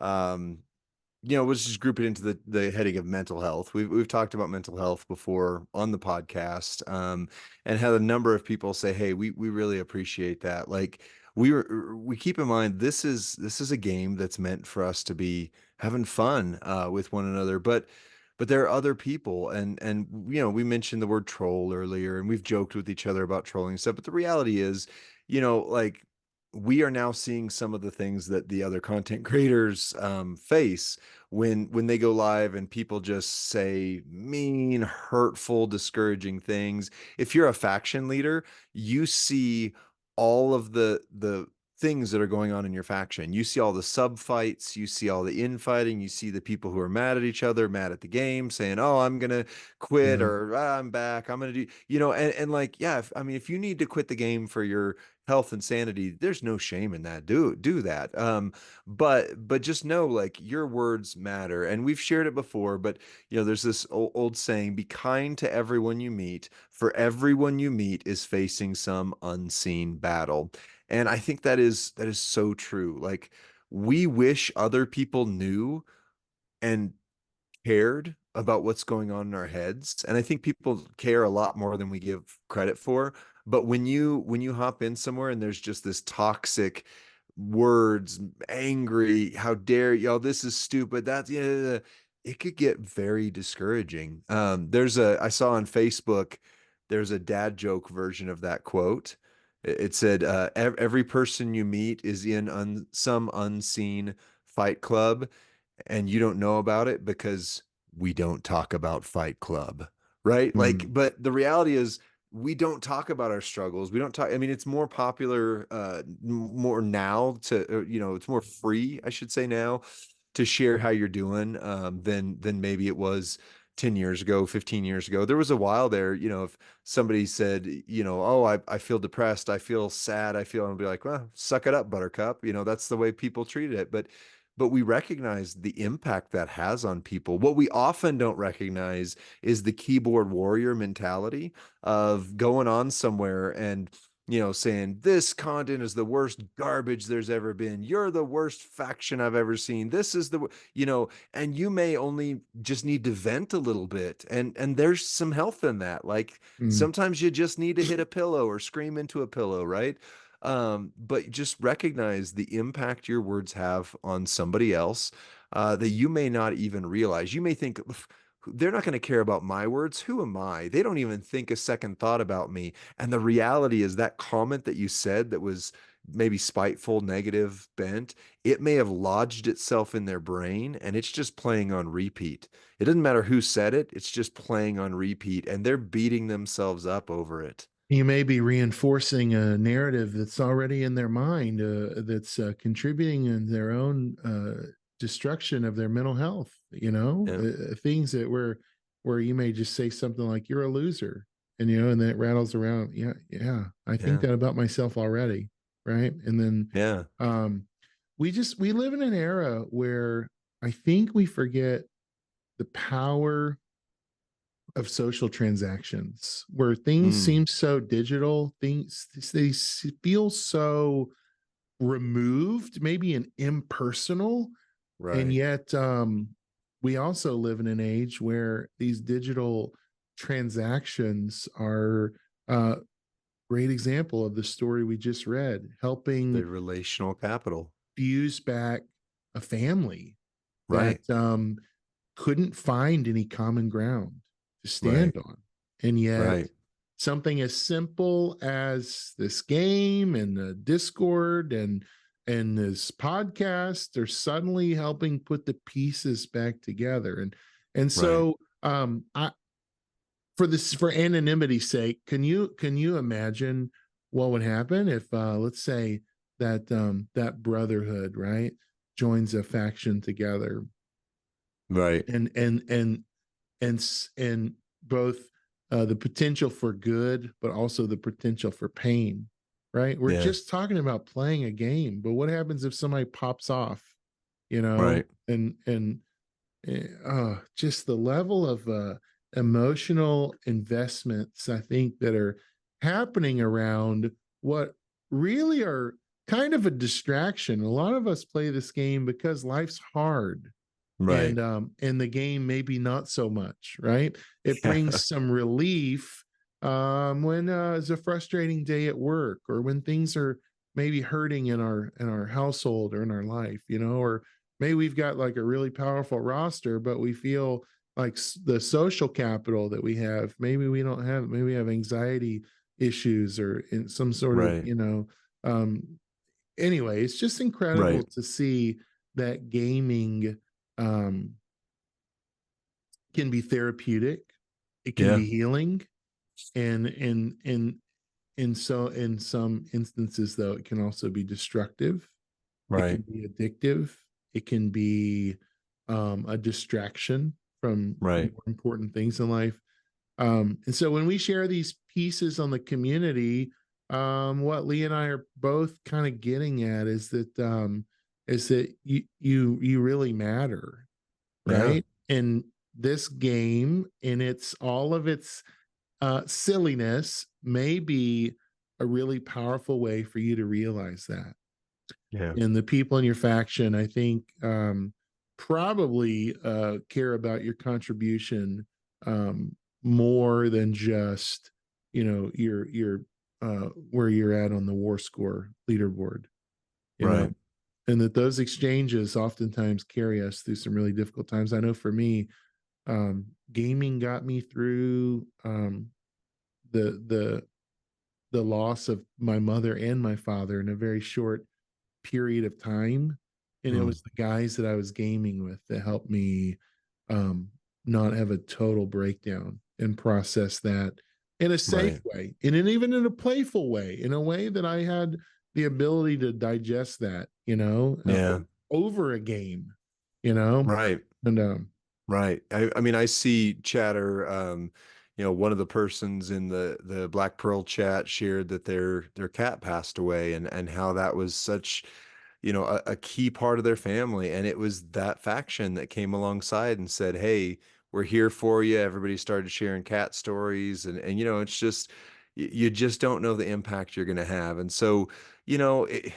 let's just group it into the heading of mental health. We've talked about mental health before on the podcast, and had a number of people say, "Hey, we really appreciate that." Like we keep in mind this is a game that's meant for us to be having fun with one another, but there are other people, and we mentioned the word troll earlier, and we've joked with each other about trolling stuff. But the reality is, like we are now seeing some of the things that the other content creators face when they go live and people just say mean, hurtful, discouraging things. If you're a faction leader, you see all of the things that are going on in your faction. You see all the sub fights, you see all the infighting, you see the people who are mad at each other, mad at the game, saying, "Oh, I'm gonna quit," or "I'm back, I'm gonna do," and like, yeah, if you need to quit the game for your health and sanity, there's no shame in that. Do that. But just know, like, your words matter, and we've shared it before. But there's this old saying: "Be kind to everyone you meet, for everyone you meet is facing some unseen battle." And I think that is so true. Like, we wish other people knew and cared about what's going on in our heads, and I think people care a lot more than we give credit for. But when you hop in somewhere and there's just this toxic words, angry, "How dare y'all, this is stupid," that's, yeah, it could get very discouraging. I saw on Facebook there's a dad joke version of that quote. It said, every person you meet is in some unseen fight club, and you don't know about it because we don't talk about Fight Club, right? Like, Mm. but the reality is we don't talk about our struggles. We don't talk. I mean, it's more popular, more now to, it's more free, I should say now, to share how you're doing, than maybe it was 10 years ago, 15 years ago. There was a while there, if somebody said, oh, I feel depressed, I feel sad, I'll be like, well, suck it up, buttercup. That's the way people treated it. But we recognize the impact that has on people. What we often don't recognize is the keyboard warrior mentality of going on somewhere and saying this content is the worst garbage there's ever been. You're the worst faction I've ever seen. This is and you may only just need to vent a little bit. And there's some health in that. Like Mm. sometimes you just need to hit a pillow or scream into a pillow, right? But just recognize the impact your words have on somebody else, that you may not even realize. You may think, they're not going to care about my words. Who am I? They don't even think a second thought about me. And the reality is that comment that you said that was maybe spiteful, negative, bent, it may have lodged itself in their brain and it's just playing on repeat. It doesn't matter who said it, it's just playing on repeat and they're beating themselves up over it. You may be reinforcing a narrative that's already in their mind, that's contributing in their own destruction of their mental health. Yeah. Things that where you may just say something like "you're a loser," and that rattles around. Yeah, yeah, I think Yeah. that about myself already, right? And then Yeah. we live in an era where I think we forget the power of social transactions, where things Mm, seem so digital, things they feel so removed, maybe an impersonal, and right. yet we also live in an age where these digital transactions are a great example of the story we just read, The helping relational capital. fuse back a family that Right. couldn't find any common ground to stand Right. on. And yet, Right. something as simple as this game and the Discord and this podcast are suddenly helping put the pieces back together. And Right. so I for anonymity's sake, can you imagine what would happen if let's say that brotherhood, right, joins a faction together, Right. and and both the potential for good, but also the potential for pain. Right? We're Yeah. just talking about playing a game, but what happens if somebody pops off? Right. And just the level of emotional investments I think that are happening around what really are kind of a distraction. A lot of us play this game because life's hard, Right. and the game maybe not so much, right? It brings Yeah. some relief when it's a frustrating day at work, or when things are maybe hurting in our household or in our life, or maybe we've got like a really powerful roster, but we feel like the social capital that we have, maybe we don't have, maybe we have anxiety issues or in some sort of, Right. um anyway, it's just incredible Right. to see that gaming um, can be therapeutic, it can Yeah. be healing, and so in some instances, though, it can also be destructive. It Right. can be addictive. It can be a distraction from Right. more important things in life. And so when we share these pieces on the community, what Lee and I are both kind of getting at is that you really matter, Yeah. right? And this game, in its all of its silliness, may be a really powerful way for you to realize that. Yeah. And the people in your faction, I think, probably care about your contribution more than just your where you're at on the war score leaderboard. You know, Right. and that those exchanges oftentimes carry us through some really difficult times. I know for me, gaming got me through the the the loss of my mother and my father in a very short period of time, and it Mm. was the guys that I was gaming with that helped me um not have a total breakdown and process that in a safe way, and even in a playful way, in a way that I had the ability to digest that, over a game, Right. and Right. I mean, I see chatter, one of the persons in the Black Pearl chat shared that their cat passed away, and how that was such, a key part of their family. And it was that faction that came alongside and said, "Hey, we're here for you." Everybody started sharing cat stories, and it's just, you just don't know the impact you're going to have. And so, you know, it,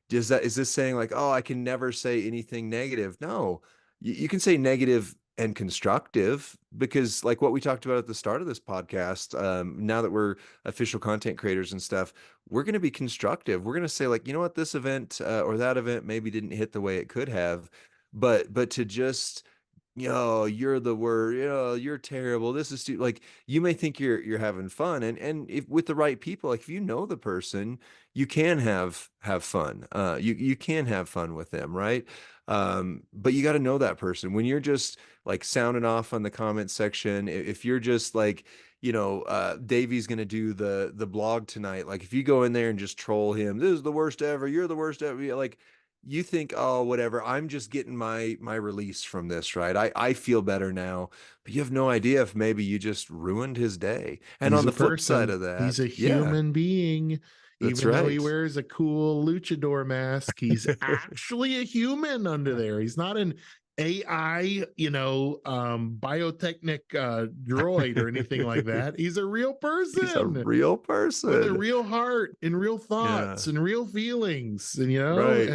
is this saying like, "Oh, I can never say anything negative"? No, you can say negative and constructive, because like what we talked about at the start of this podcast, now that we're official content creators and stuff, we're going to be constructive. We're going to say like, you know what, this event or that event maybe didn't hit the way it could have, but to just, you're the word, you're terrible, this is like, you may think you're having fun, and if with the right people, like if you know the person, you can have fun. You can have fun with them, right? But you got to know that person. When you're just like sounding off on the comment section, if you're just like, Davey's gonna do the blog tonight, like if you go in there and just troll him, "This is the worst ever, you're the worst ever," like, you think, "Oh, whatever, I'm just getting my release from this, right? I feel better now." But you have no idea if maybe you just ruined his day. And he's on a the flip side person. of He's that, a yeah, human being. that's Even though he right. wears a cool luchador mask, he's actually a human under there. He's not an AI, biotechnic droid or anything like that. He's a real He's a person real with a person. real heart and real Yeah, thoughts and real feelings, and right.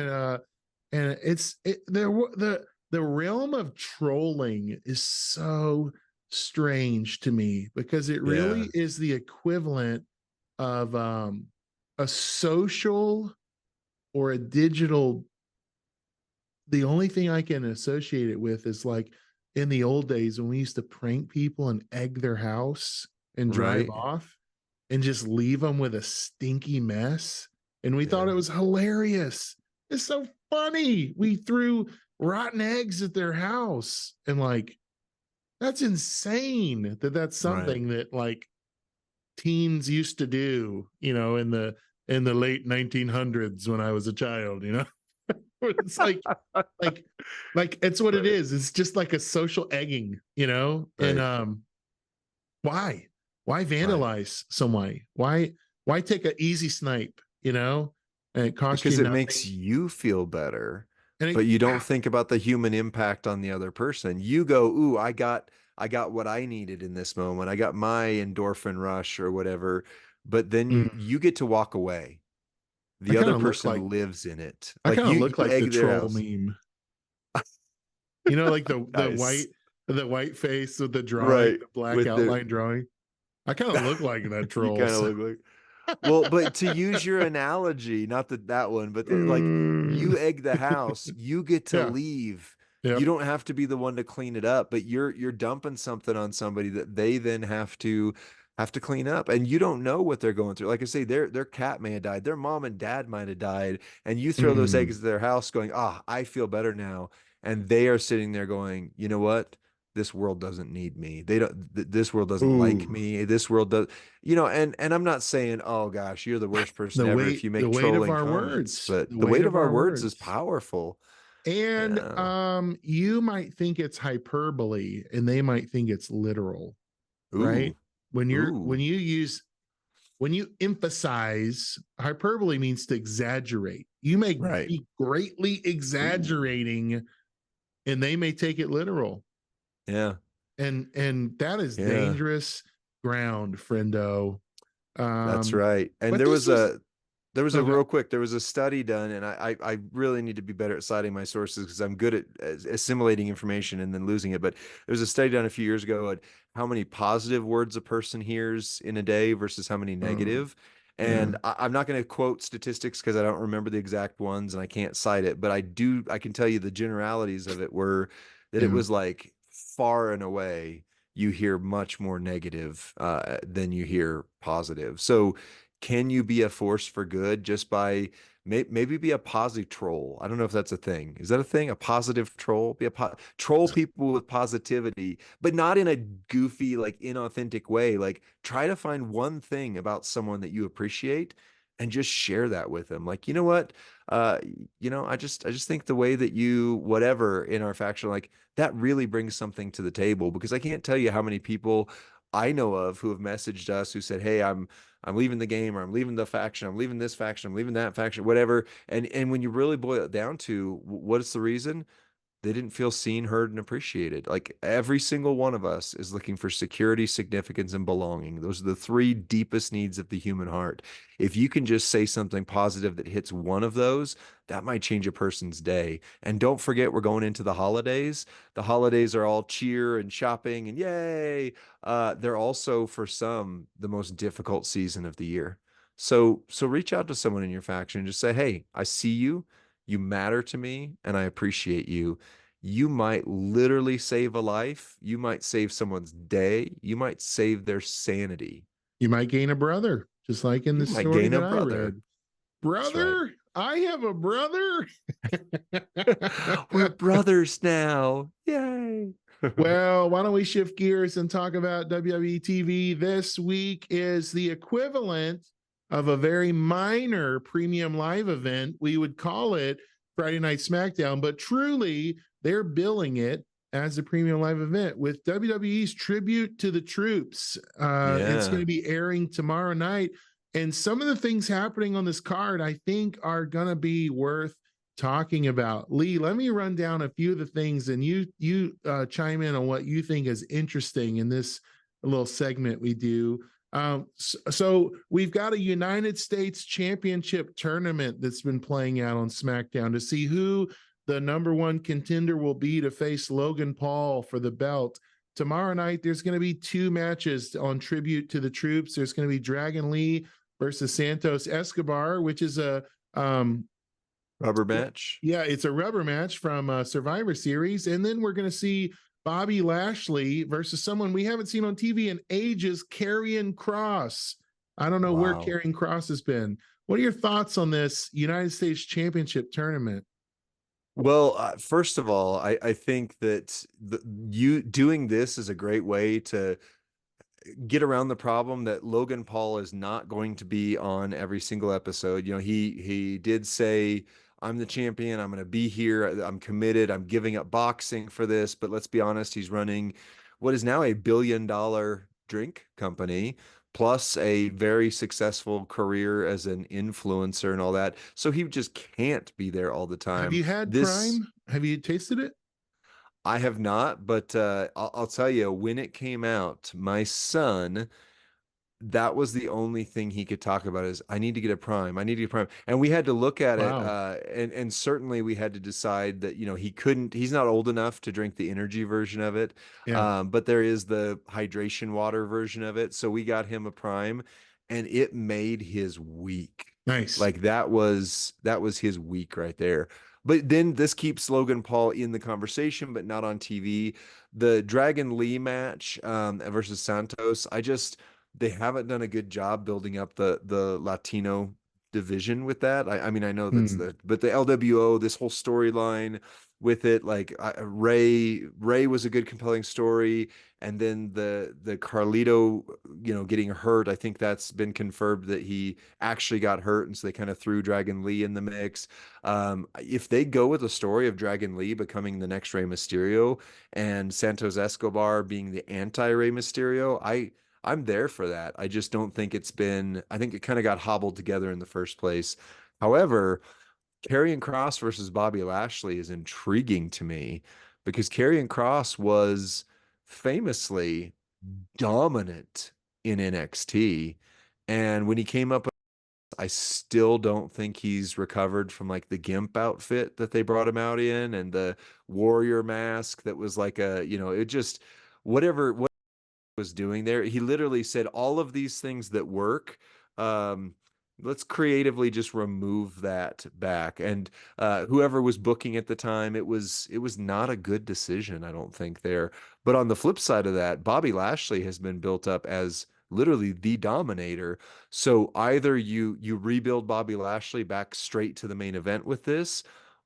the realm of trolling is so strange to me, because it Yeah, really is the equivalent of a social or a digital. The only thing I can associate it with is like in the old days when we used to prank people and egg their house and drive right. off and just leave them with a stinky mess. And we thought Yeah, it was hilarious. It's so funny. We threw rotten eggs at their house, and like, that's insane that that's right. something that like teens used to do, in the late 1900s when I was a child, it's like like it's what it Right, is. It's just like a social egging, and right, why right. vandalize some way? Why take an easy snipe, and it cost you Because it nothing? makes you feel better, And but it, you don't think about the human impact on the other person. You go, "Ooh, I got what I needed in this moment. I got my endorphin rush or whatever." But then you mm, you get to walk away. I The kind other of look person like lives in it. I Like kind of you look you like the egg their troll house. meme. Like Nice. the white face with the drawing, Right. the black With the outline drawing. I kind of look like that you troll. kind of So. look like, well, but to use your analogy, not that one, but like, you egg the house, you get to Yeah. leave. You Yep. don't have to be the one to clean it up, but you're dumping something on somebody that they then have to clean up, and you don't know what they're going through. Like I say, their cat may have died, their mom and dad might have died, and you throw those eggs Mm. at their house, going, "Ah, I feel better now," and they are sitting there going, "You know what? This world doesn't need me. They don't. This world doesn't like Ooh. me. This world does." And I'm not saying, "Oh gosh, you're the worst person ever if you The make weight of trolling our comments," words. but The the weight weight of of our our words is words. powerful. And Yeah. you might think it's hyperbole and they might think it's literal, right? Ooh. When Ooh. when you emphasize, hyperbole means to exaggerate. You may Right. be greatly Ooh. exaggerating and they may take it literal. Yeah. And that is Yeah. dangerous ground, friendo. That's Um, right. And but there this was was a there was a okay. real quick, there was a study done, and I really need to be better at citing my sources because I'm good at assimilating information and then losing it. But there was a study done a few years ago at how many positive words a person hears in a day versus how many Uh, negative. yeah. And I'm not going to quote statistics because I don't remember the exact ones and I can't cite it, but I can tell you the generalities of it were that it Yeah. was like far and away you hear much more negative than you hear positive. So can you be a force for good just by maybe be a positive troll. I don't know if that's a thing. Is that a thing? A positive troll? Be a troll people with positivity, but not in a goofy, like inauthentic way. Like try to find one thing about someone that you appreciate and just share that with them. Like, you know what? Uh, I just think the way that you whatever in our faction, like that really brings something to the table because I can't tell you how many people I know of who have messaged us who said, "Hey, I'm leaving the game or I'm leaving the faction, I'm leaving this faction, I'm leaving that faction, whatever." And when you really boil it down to what's the reason? They didn't feel seen, heard, and appreciated. Like every single one of us is looking for security, significance, and belonging. Those are the three deepest needs of the human heart. If you can just say something positive that hits one of those, that might change a person's day. And don't forget, we're going into the holidays. The holidays are all cheer and shopping and yay. They're also, for some, the most difficult season of the year. So reach out to someone in your faction and just say, "Hey, I see you. You matter to me, and I appreciate you." You might literally save a life. You might save someone's day. You might save their sanity. You might gain a brother, just like in You the might story gain a that I brother. read. That's right. Brother, I have a brother. We're brothers now. Yay. Well, why don't we shift gears and talk about WWE TV? This week is the equivalent of a very minor premium live event. We would call it Friday Night SmackDown, but truly they're billing it as a premium live event with WWE's Tribute to the Troops. It's going Yeah. to be airing tomorrow night. And some of the things happening on this card, I think, are going to be worth talking about. Lee, let me run down a few of the things and you chime in on what you think is interesting in this little segment we do. So we've got a United States Championship tournament that's been playing out on SmackDown to see who the number one contender will be to face Logan Paul for the belt. Tomorrow night, there's going to be two matches on Tribute to the Troops. There's going to be Dragon Lee versus Santos Escobar, which is a Rubber match. yeah, it's a rubber match from Survivor Series. And then we're going to see Bobby Lashley versus someone we haven't seen on TV in ages, Karrion Kross. I don't know where Wow. Karrion Kross has been. What are your thoughts on this United States Championship tournament? Well, first of all, I think that you doing this is a great way to get around the problem that Logan Paul is not going to be on every single episode. You know, he did say, "I'm the champion. I'm going to be here. I'm committed. I'm giving up boxing for this." But let's be honest, he's running what is now $1 billion drink company, plus a very successful career as an influencer and all that. So he just can't be there all the Have time. you had This Prime? Have you tasted it? I have not, but I'll tell you, when it came out, my son, that was the only thing he could talk about is I need to get a Prime. I need to get a Prime. And we had to look at it, Wow. and certainly we had to decide that, he's not old enough to drink the energy version of it. Yeah. But there is the hydration water version of it. So we got him a Prime, and it made his week. Nice. Like that was his week right there. But then this keeps Logan Paul in the conversation, but not on TV. The Dragon Lee match versus Santos, they haven't done a good job building up the Latino division with that. I mean, I know Hmm. but the LWO, this whole storyline with it, like Ray was a good compelling story, and then the Carlito, getting hurt. I think that's been confirmed that he actually got hurt, and so they kind of threw Dragon Lee in the mix. If they go with the story of Dragon Lee becoming the next Rey Mysterio and Santos Escobar being the anti-Rey Mysterio, I'm there for that. I just don't think I think it kind of got hobbled together in the first place. However, Karrion Kross versus Bobby Lashley is intriguing to me because Karrion Kross was famously dominant in NXT. And when he came up, I still don't think he's recovered from like the gimp outfit that they brought him out in and the warrior mask that was like it just whatever was doing there. He literally said all of these things that work. Um, let's creatively just remove that back. And whoever was booking at the time, it was not a good decision, I don't think there. But on the flip side of that, Bobby Lashley has been built up as literally the dominator. So either you rebuild Bobby Lashley back straight to the main event with this,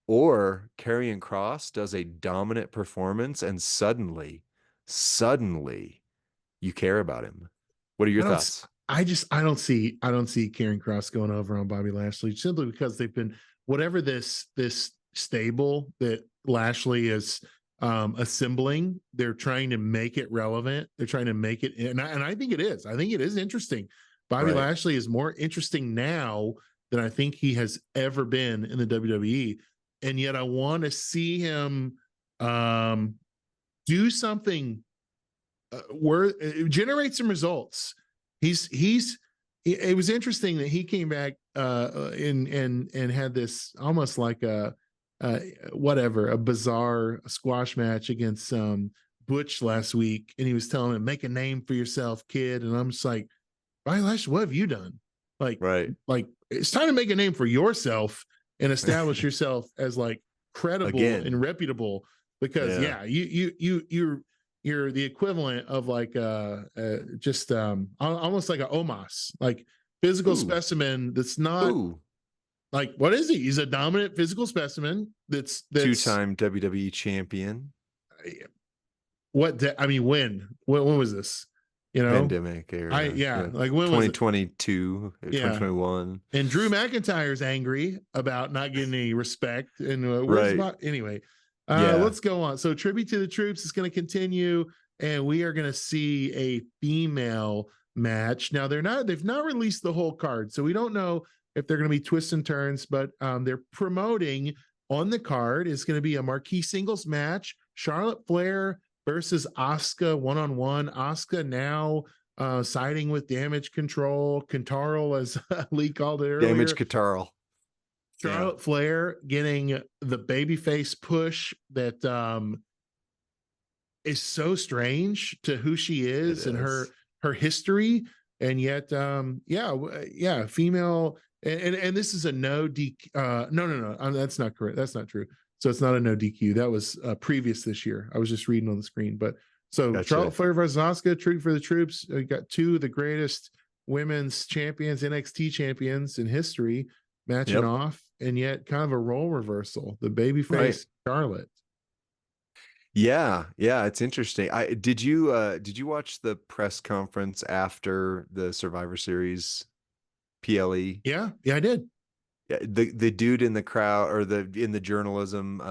or Karrion Kross does a dominant performance and suddenly you care about him. What are your I don't. thoughts? I don't see Karrion Kross going over on Bobby Lashley simply because they've been whatever this stable that Lashley is assembling. They're trying to make it relevant. They're trying to make it, and I think it is. I think it is interesting. Bobby Lashley is more interesting now than I think he has ever been in the WWE, and yet I want to see him do something where generate some results. It was interesting that he came back and had this almost like a bizarre squash match against Butch last week, and he was telling him, make a name for yourself, kid. And I'm just like, Bobby Lashley, what have you done? Like it's time to make a name for yourself and establish yourself as like credible and reputable, because you're the equivalent of like just almost like a Omos, like physical specimen that's not like, what is he? He's a dominant physical specimen that's two-time WWE champion. When was this? You know, pandemic era. Like when 2022, 2021. And Drew McIntyre's angry about not getting any respect. And anyway, let's go on. So Tribute to the Troops is going to continue, and we are going to see a female match. Now they've not released the whole card, so we don't know if they're going to be twists and turns, but they're promoting on the card is going to be a marquee singles match, Charlotte Flair versus Asuka one-on-one. Asuka now siding with Damage Control. Cantarl, as Lee called it earlier. Damage Cantarl. Charlotte Flair getting the babyface push that is so strange to who she is and her history. And yet, female. And this is a no DQ. No. That's not correct. That's not true. So it's not a no DQ. That was previous this year. I was just reading on the screen. But so gotcha. Charlotte Flair versus Asuka, Tribute for the Troops. We got two of the greatest women's champions, NXT champions in history, matching off, and yet kind of a role reversal. The babyface Charlotte. Yeah, it's interesting. Did you watch the press conference after the Survivor Series PLE? Yeah, I did. Yeah, the dude in the crowd, or in the journalism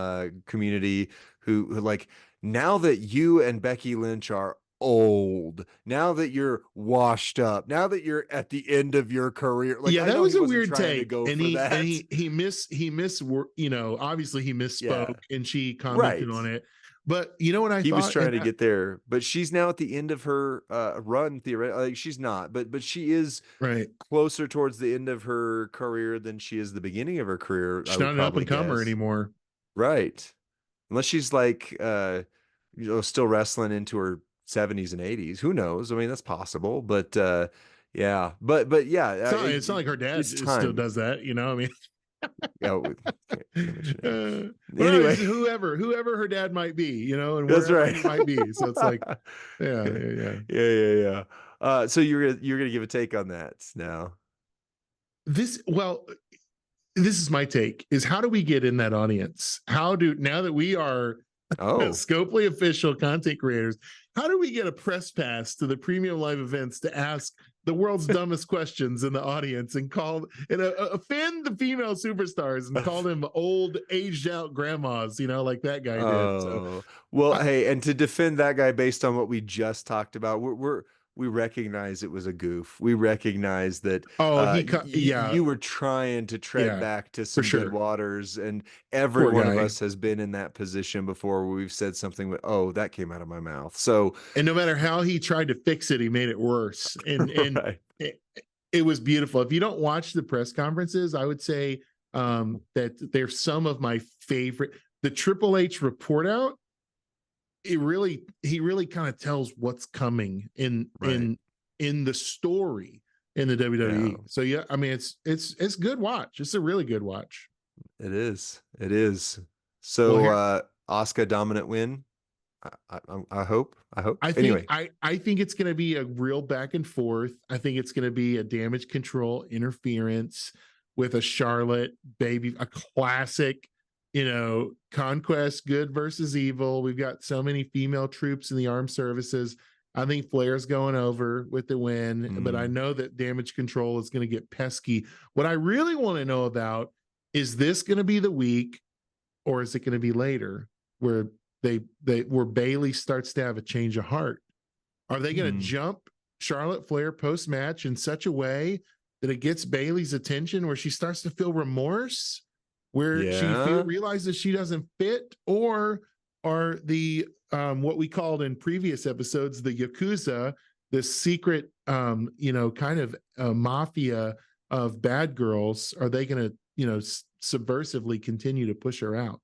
community, who like, now that you and Becky Lynch are old, now that you're washed up, now that you're at the end of your career, like, that was a weird take. And he missed, obviously he misspoke, and she commented on it. But you know what I thought? He was trying to get there, but she's now at the end of her run. Theoretically, like, she's not, but she is closer towards the end of her career than she is the beginning of her career. She's not an up and comer anymore, right? Unless she's like, still wrestling into her 70s and 80s. Who knows? I mean, that's possible, but but yeah, it's not like her dad still does that. I mean. Anyway, whoever her dad might be, and that's right, it might be. So it's like, yeah. So you're gonna give a take on that now? This is my take. Is how do we get in that audience? Now that we are Scopely official content creators, how do we get a press pass to the premium live events to ask the world's dumbest questions in the audience and offend the female superstars and call them old, aged out grandmas, like that guy did? So, hey, and to defend that guy based on what we just talked about, we recognize it was a goof. We recognize that you were trying to tread back to some good waters, and every one of us has been in that position before where we've said something with, that came out of my mouth. So, and no matter how he tried to fix it, he made it worse. And it was beautiful. If you don't watch the press conferences, I would say that they're some of my favorite. The Triple H report out, he really kind of tells what's coming in the story in the WWE. So I mean, it's good watch. It's a really good watch. It is. So Asuka dominant win. I hope. I think Anyway, I think it's going to be a real back and forth. I think it's going to be a damage control interference with a Charlotte baby, a classic, conquest, good versus evil. We've got so many female troops in the armed services. I think Flair's going over with the win, but I know that damage control is going to get pesky. What I really want to know about is this going to be the week, or is it going to be later where where Bayley starts to have a change of heart? Are they going to jump Charlotte Flair post match in such a way that it gets Bayley's attention, where she starts to feel remorse, where she realizes she doesn't fit? Or are the what we called in previous episodes the Yakuza, this secret kind of mafia of bad girls, are they going to subversively continue to push her out?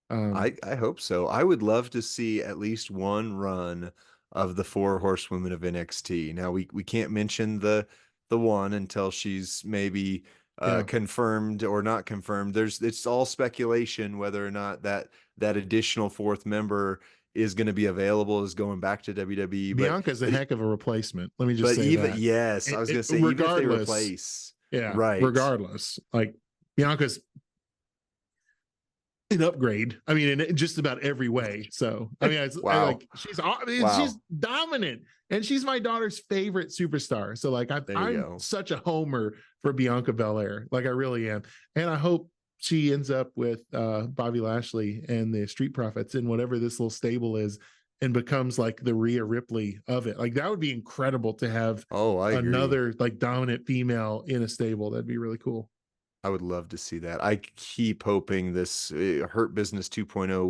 I hope so. I would love to see at least one run of the 4 horsewomen of NXT. Now we can't mention the one until she's maybe confirmed or not confirmed. It's all speculation whether or not that additional 4th member is going to be available, is going back to WWE. Bianca's a heck of a replacement. Let me just say even that. Yes, I was going to say, even if they replace, right? Regardless, like Bianca's an upgrade. I mean, in just about every way. So, I mean, she's dominant, and she's my daughter's favorite superstar. So, like, I'm such a homer for Bianca Belair. Like, I really am, and I hope she ends up with Bobby Lashley and the Street Profits in whatever this little stable is, and becomes like the Rhea Ripley of it. Like, that would be incredible to have another like dominant female in a stable. That'd be really cool. I would love to see that. I keep hoping this Hurt Business 2.0,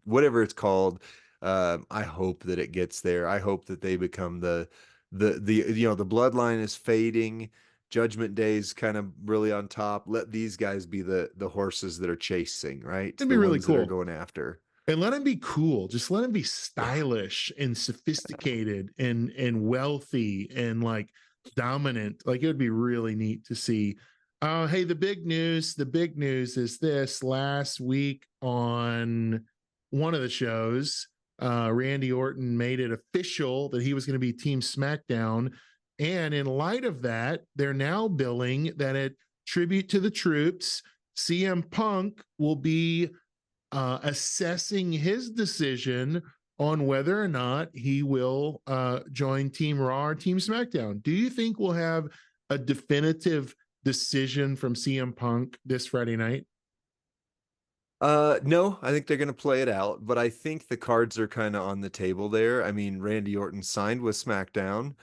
whatever it's called. I hope that it gets there. I hope that they become the bloodline is fading. Judgment Day's kind of really on top. Let these guys be the horses that are chasing, right? It'd be really cool. That are going after. And let him be cool. Just let him be stylish and sophisticated and wealthy and like dominant. Like, it would be really neat to see. Hey, the big news is this: last week on one of the shows, Randy Orton made it official that he was going to be Team SmackDown. And in light of that, they're now billing that at Tribute to the Troops, CM Punk will be assessing his decision on whether or not he will join Team Raw or Team SmackDown. Do you think we'll have a definitive decision from CM Punk this Friday night? No, I think they're going to play it out, but I think the cards are kind of on the table there. I mean, Randy Orton signed with SmackDown.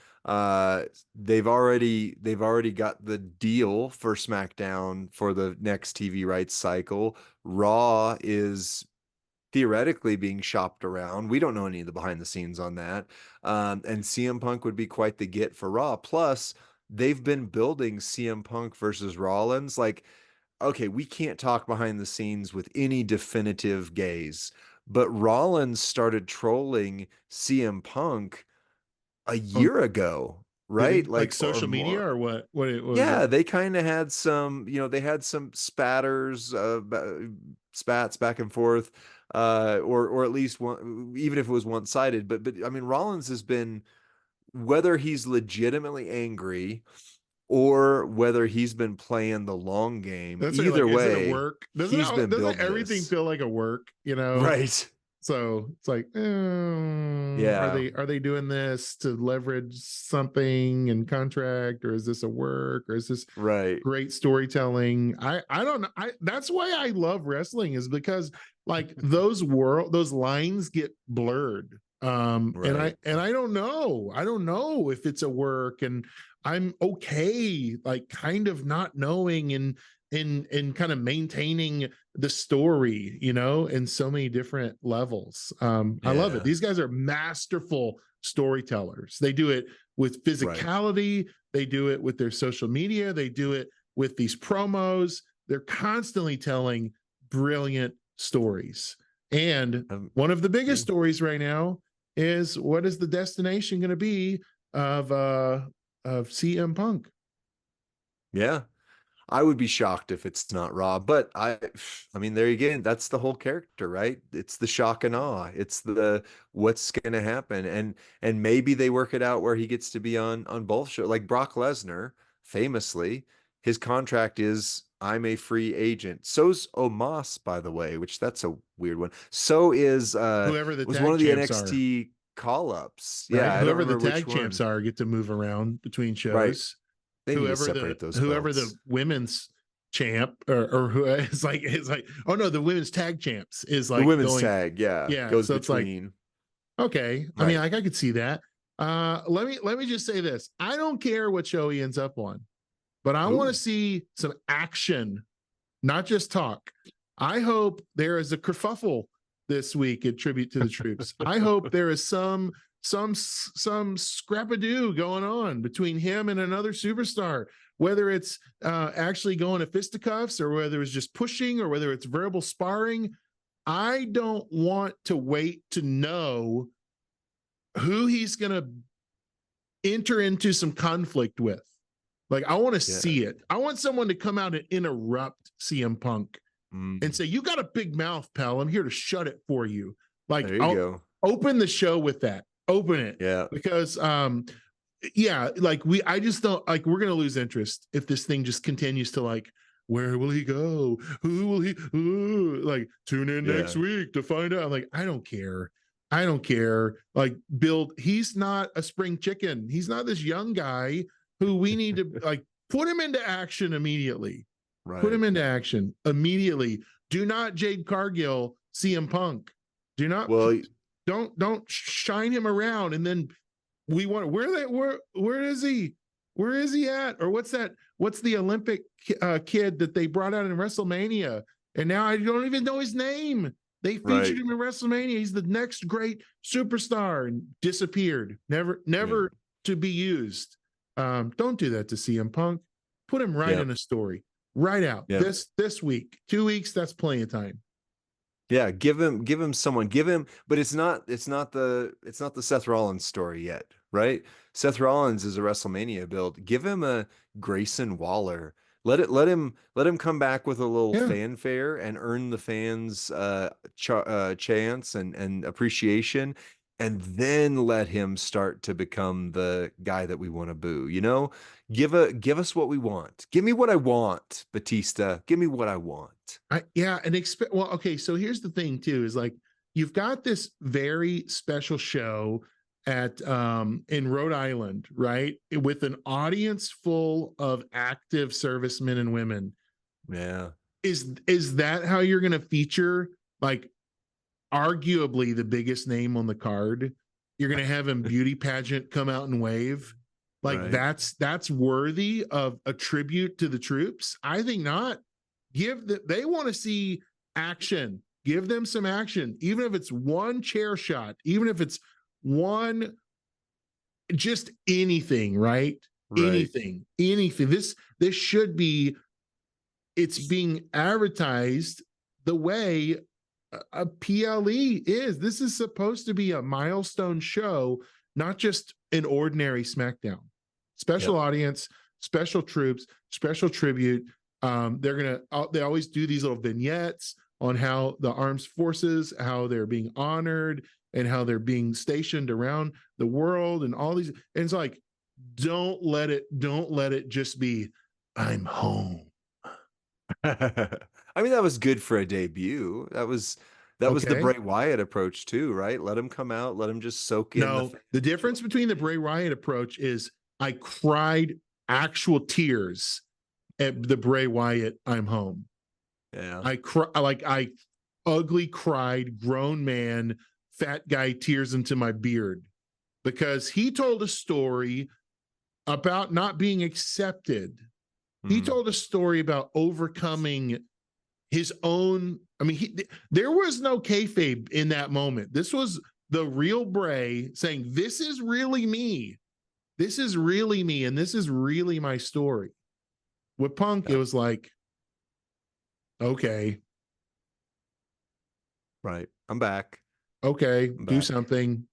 They've already got the deal for SmackDown for the next TV rights cycle. Raw is theoretically being shopped around. We don't know any of the behind the scenes on that. And CM Punk would be quite the get for Raw. Plus, they've been building CM Punk versus Rollins. Like, okay, we can't talk behind the scenes with any definitive gaze, but Rollins started trolling CM Punk a year ago, right? Like social media or what? Yeah, they kind of had some, they had some spatters, spats back and forth, or at least one, even if it was one-sided. But I mean, Rollins has been, whether he's legitimately angry or whether he's been playing the long game, either way, is it a work? Doesn't everything feel like a work, Right. So it's like, are they doing this to leverage something in contract, or is this a work, or is this great storytelling? I don't know. That's why I love wrestling, is because like those lines get blurred. And I don't know if it's a work, and I'm okay like kind of not knowing and kind of maintaining the story, in so many different levels. I love it. These guys are masterful storytellers. They do it with physicality, they do it with their social media, they do it with these promos. They're constantly telling brilliant stories. And one of the biggest stories right now is, what is the destination going to be of CM Punk? Yeah. I would be shocked if it's not Raw, but I mean, there again, that's the whole character, right? It's the shock and awe. It's the what's going to happen, and maybe they work it out where he gets to be on both shows. Like Brock Lesnar, famously, his contract is I'm a free agent. So's Omos, by the way, which that's a weird one. So is Whoever the was one tag of the champs are, NXT call-ups. right? Yeah, I don't Whoever the remember which tag champs one. are get to move around between Right. shows. They need to Whoever separate those whoever the belts. women's champ or who is like, it's like, oh no, the women's tag champs is The like women's going, tag, yeah, yeah. goes So it's like, between. okay. I mean, Right. like I could see that. Let me just say this. I don't care what show he ends up on, but I want to see some action, not just talk. I hope there is a kerfuffle this week at Tribute to the Troops. I hope there is some scrapadoo going on between him and another superstar, whether it's actually going to fisticuffs or whether it's just pushing or whether it's verbal sparring. I don't want to wait to know who he's going to enter into some conflict with. Like, I want to see it. I want someone to come out and interrupt CM Punk and say, you got a big mouth, pal. I'm here to shut it for you. Like, there you go. Open the show with that. Open it. Yeah. Because, like I just don't, like, we're going to lose interest if this thing just continues to like, where will he go? Who will he, like, tune in next week to find out. I'm like, I don't care. I don't care. Like, he's not a spring chicken. He's not this young guy who we need to like put him into action immediately. Right. Put him into action immediately. Do not Jade Cargill CM Punk. Do not. Well, don't shine him around, and then we want where is he? Where is he at? Or what's that? What's the Olympic kid that they brought out in WrestleMania? And now I don't even know his name. They featured him in WrestleMania. He's the next great superstar and disappeared. Never to be used. Don't do that to CM Punk. Put him right in a story. Right out. This week. 2 weeks, that's plenty of time. Yeah, give him someone. But it's not the Seth Rollins story yet, right? Seth Rollins is a WrestleMania build. Give him a Grayson Waller. Let him come back with a little fanfare and earn the fans chance and appreciation, and then let him start to become the guy that we want to boo. You know, give us what we want. Give me what I want, Batista. Give me what I want. Well, okay. So here's the thing too, is like, you've got this very special show at in Rhode Island, right? With an audience full of active servicemen and women. Yeah. Is that how you're going to feature, like, arguably the biggest name on the card? You're going to have him beauty pageant come out and wave? Like, that's worthy of a tribute to the troops? I think not. They want to see action. Give them some action, even if it's one chair shot, even if it's one, just anything, right? Anything. This should be, it's being advertised the way a PLE is. This is supposed to be a milestone show, not just an ordinary SmackDown. Special audience, special troops, special tribute. They always do these little vignettes on how the armed forces, how they're being honored and how they're being stationed around the world and all these. And it's like, don't let it just be, I'm home. I mean, that was good for a debut. That was the Bray Wyatt approach too, right? Let him come out, let him just soak in. No, the difference between the Bray Wyatt approach is I cried actual tears at the Bray Wyatt I'm home. Yeah. I ugly cried, grown man, fat guy tears into my beard, because he told a story about not being accepted. He told a story about overcoming his own. I mean, there was no kayfabe in that moment. This was the real Bray saying, this is really me. This is really me. And this is really my story. With Punk, it was like, okay. Right. I'm back. Okay. Do something.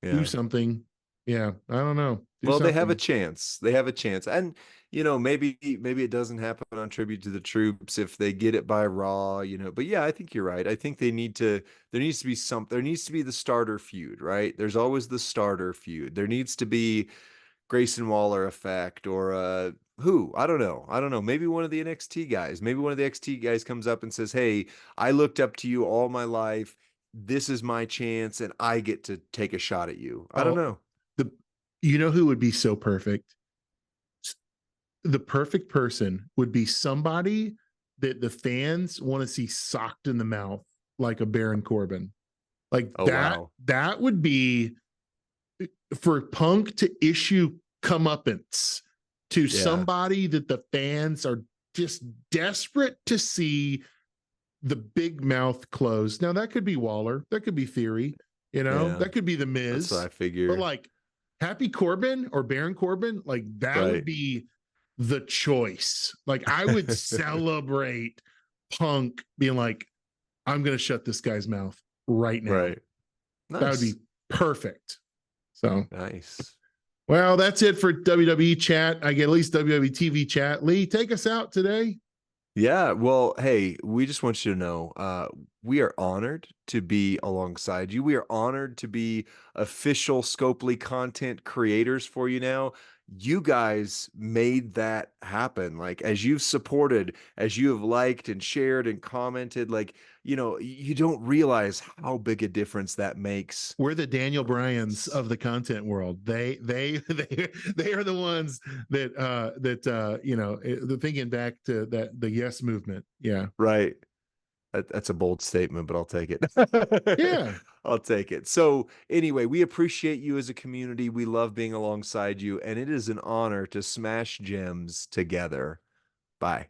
Yeah. Do something. Yeah, I don't know. Do Well, they have a something. chance. They have a chance. And maybe it doesn't happen on Tribute to the Troops if they get it by Raw, But yeah, I think you're right. I think there needs to be there needs to be the starter feud, right? There's always the starter feud. There needs to be Grayson Waller effect or who? I don't know. I don't know. Maybe one of the NXT guys. Maybe one of the NXT guys comes up and says, "Hey, I looked up to you all my life. This is my chance and I get to take a shot at you." I don't Oh, know. the you know who would be so perfect? The perfect person would be somebody that the fans want to see socked in the mouth like a Baron Corbin. Like Oh wow. that would be for Punk to issue comeuppance to Yeah. somebody that the fans are just desperate to see the big mouth closed. Now that could be Waller, that could be Theory, Yeah. that could be the That's what Miz, I but figure. like Happy Corbin or Baron Corbin, like that would Right. be the choice. Like I would celebrate Punk being like, I'm going to shut this guy's mouth right now. Right. That would Nice. be perfect. So, Nice. well, that's it for WWE chat. I get at least WWE TV chat. Lee, take us out today. Yeah, well, hey, we just want you to know, we are honored to be alongside you. We are honored to be official Scopely content creators for you now. You guys made that happen. Like, as you've supported, as you have liked and shared and commented, like, you don't realize how big a difference that makes. We're the Daniel Bryans of the content world. They are the ones the thinking back to the Yes movement. Yeah. Right. That's a bold statement, but I'll take it. Yeah. I'll take it. So, anyway, we appreciate you as a community. We love being alongside you, and it is an honor to smash gems together. Bye.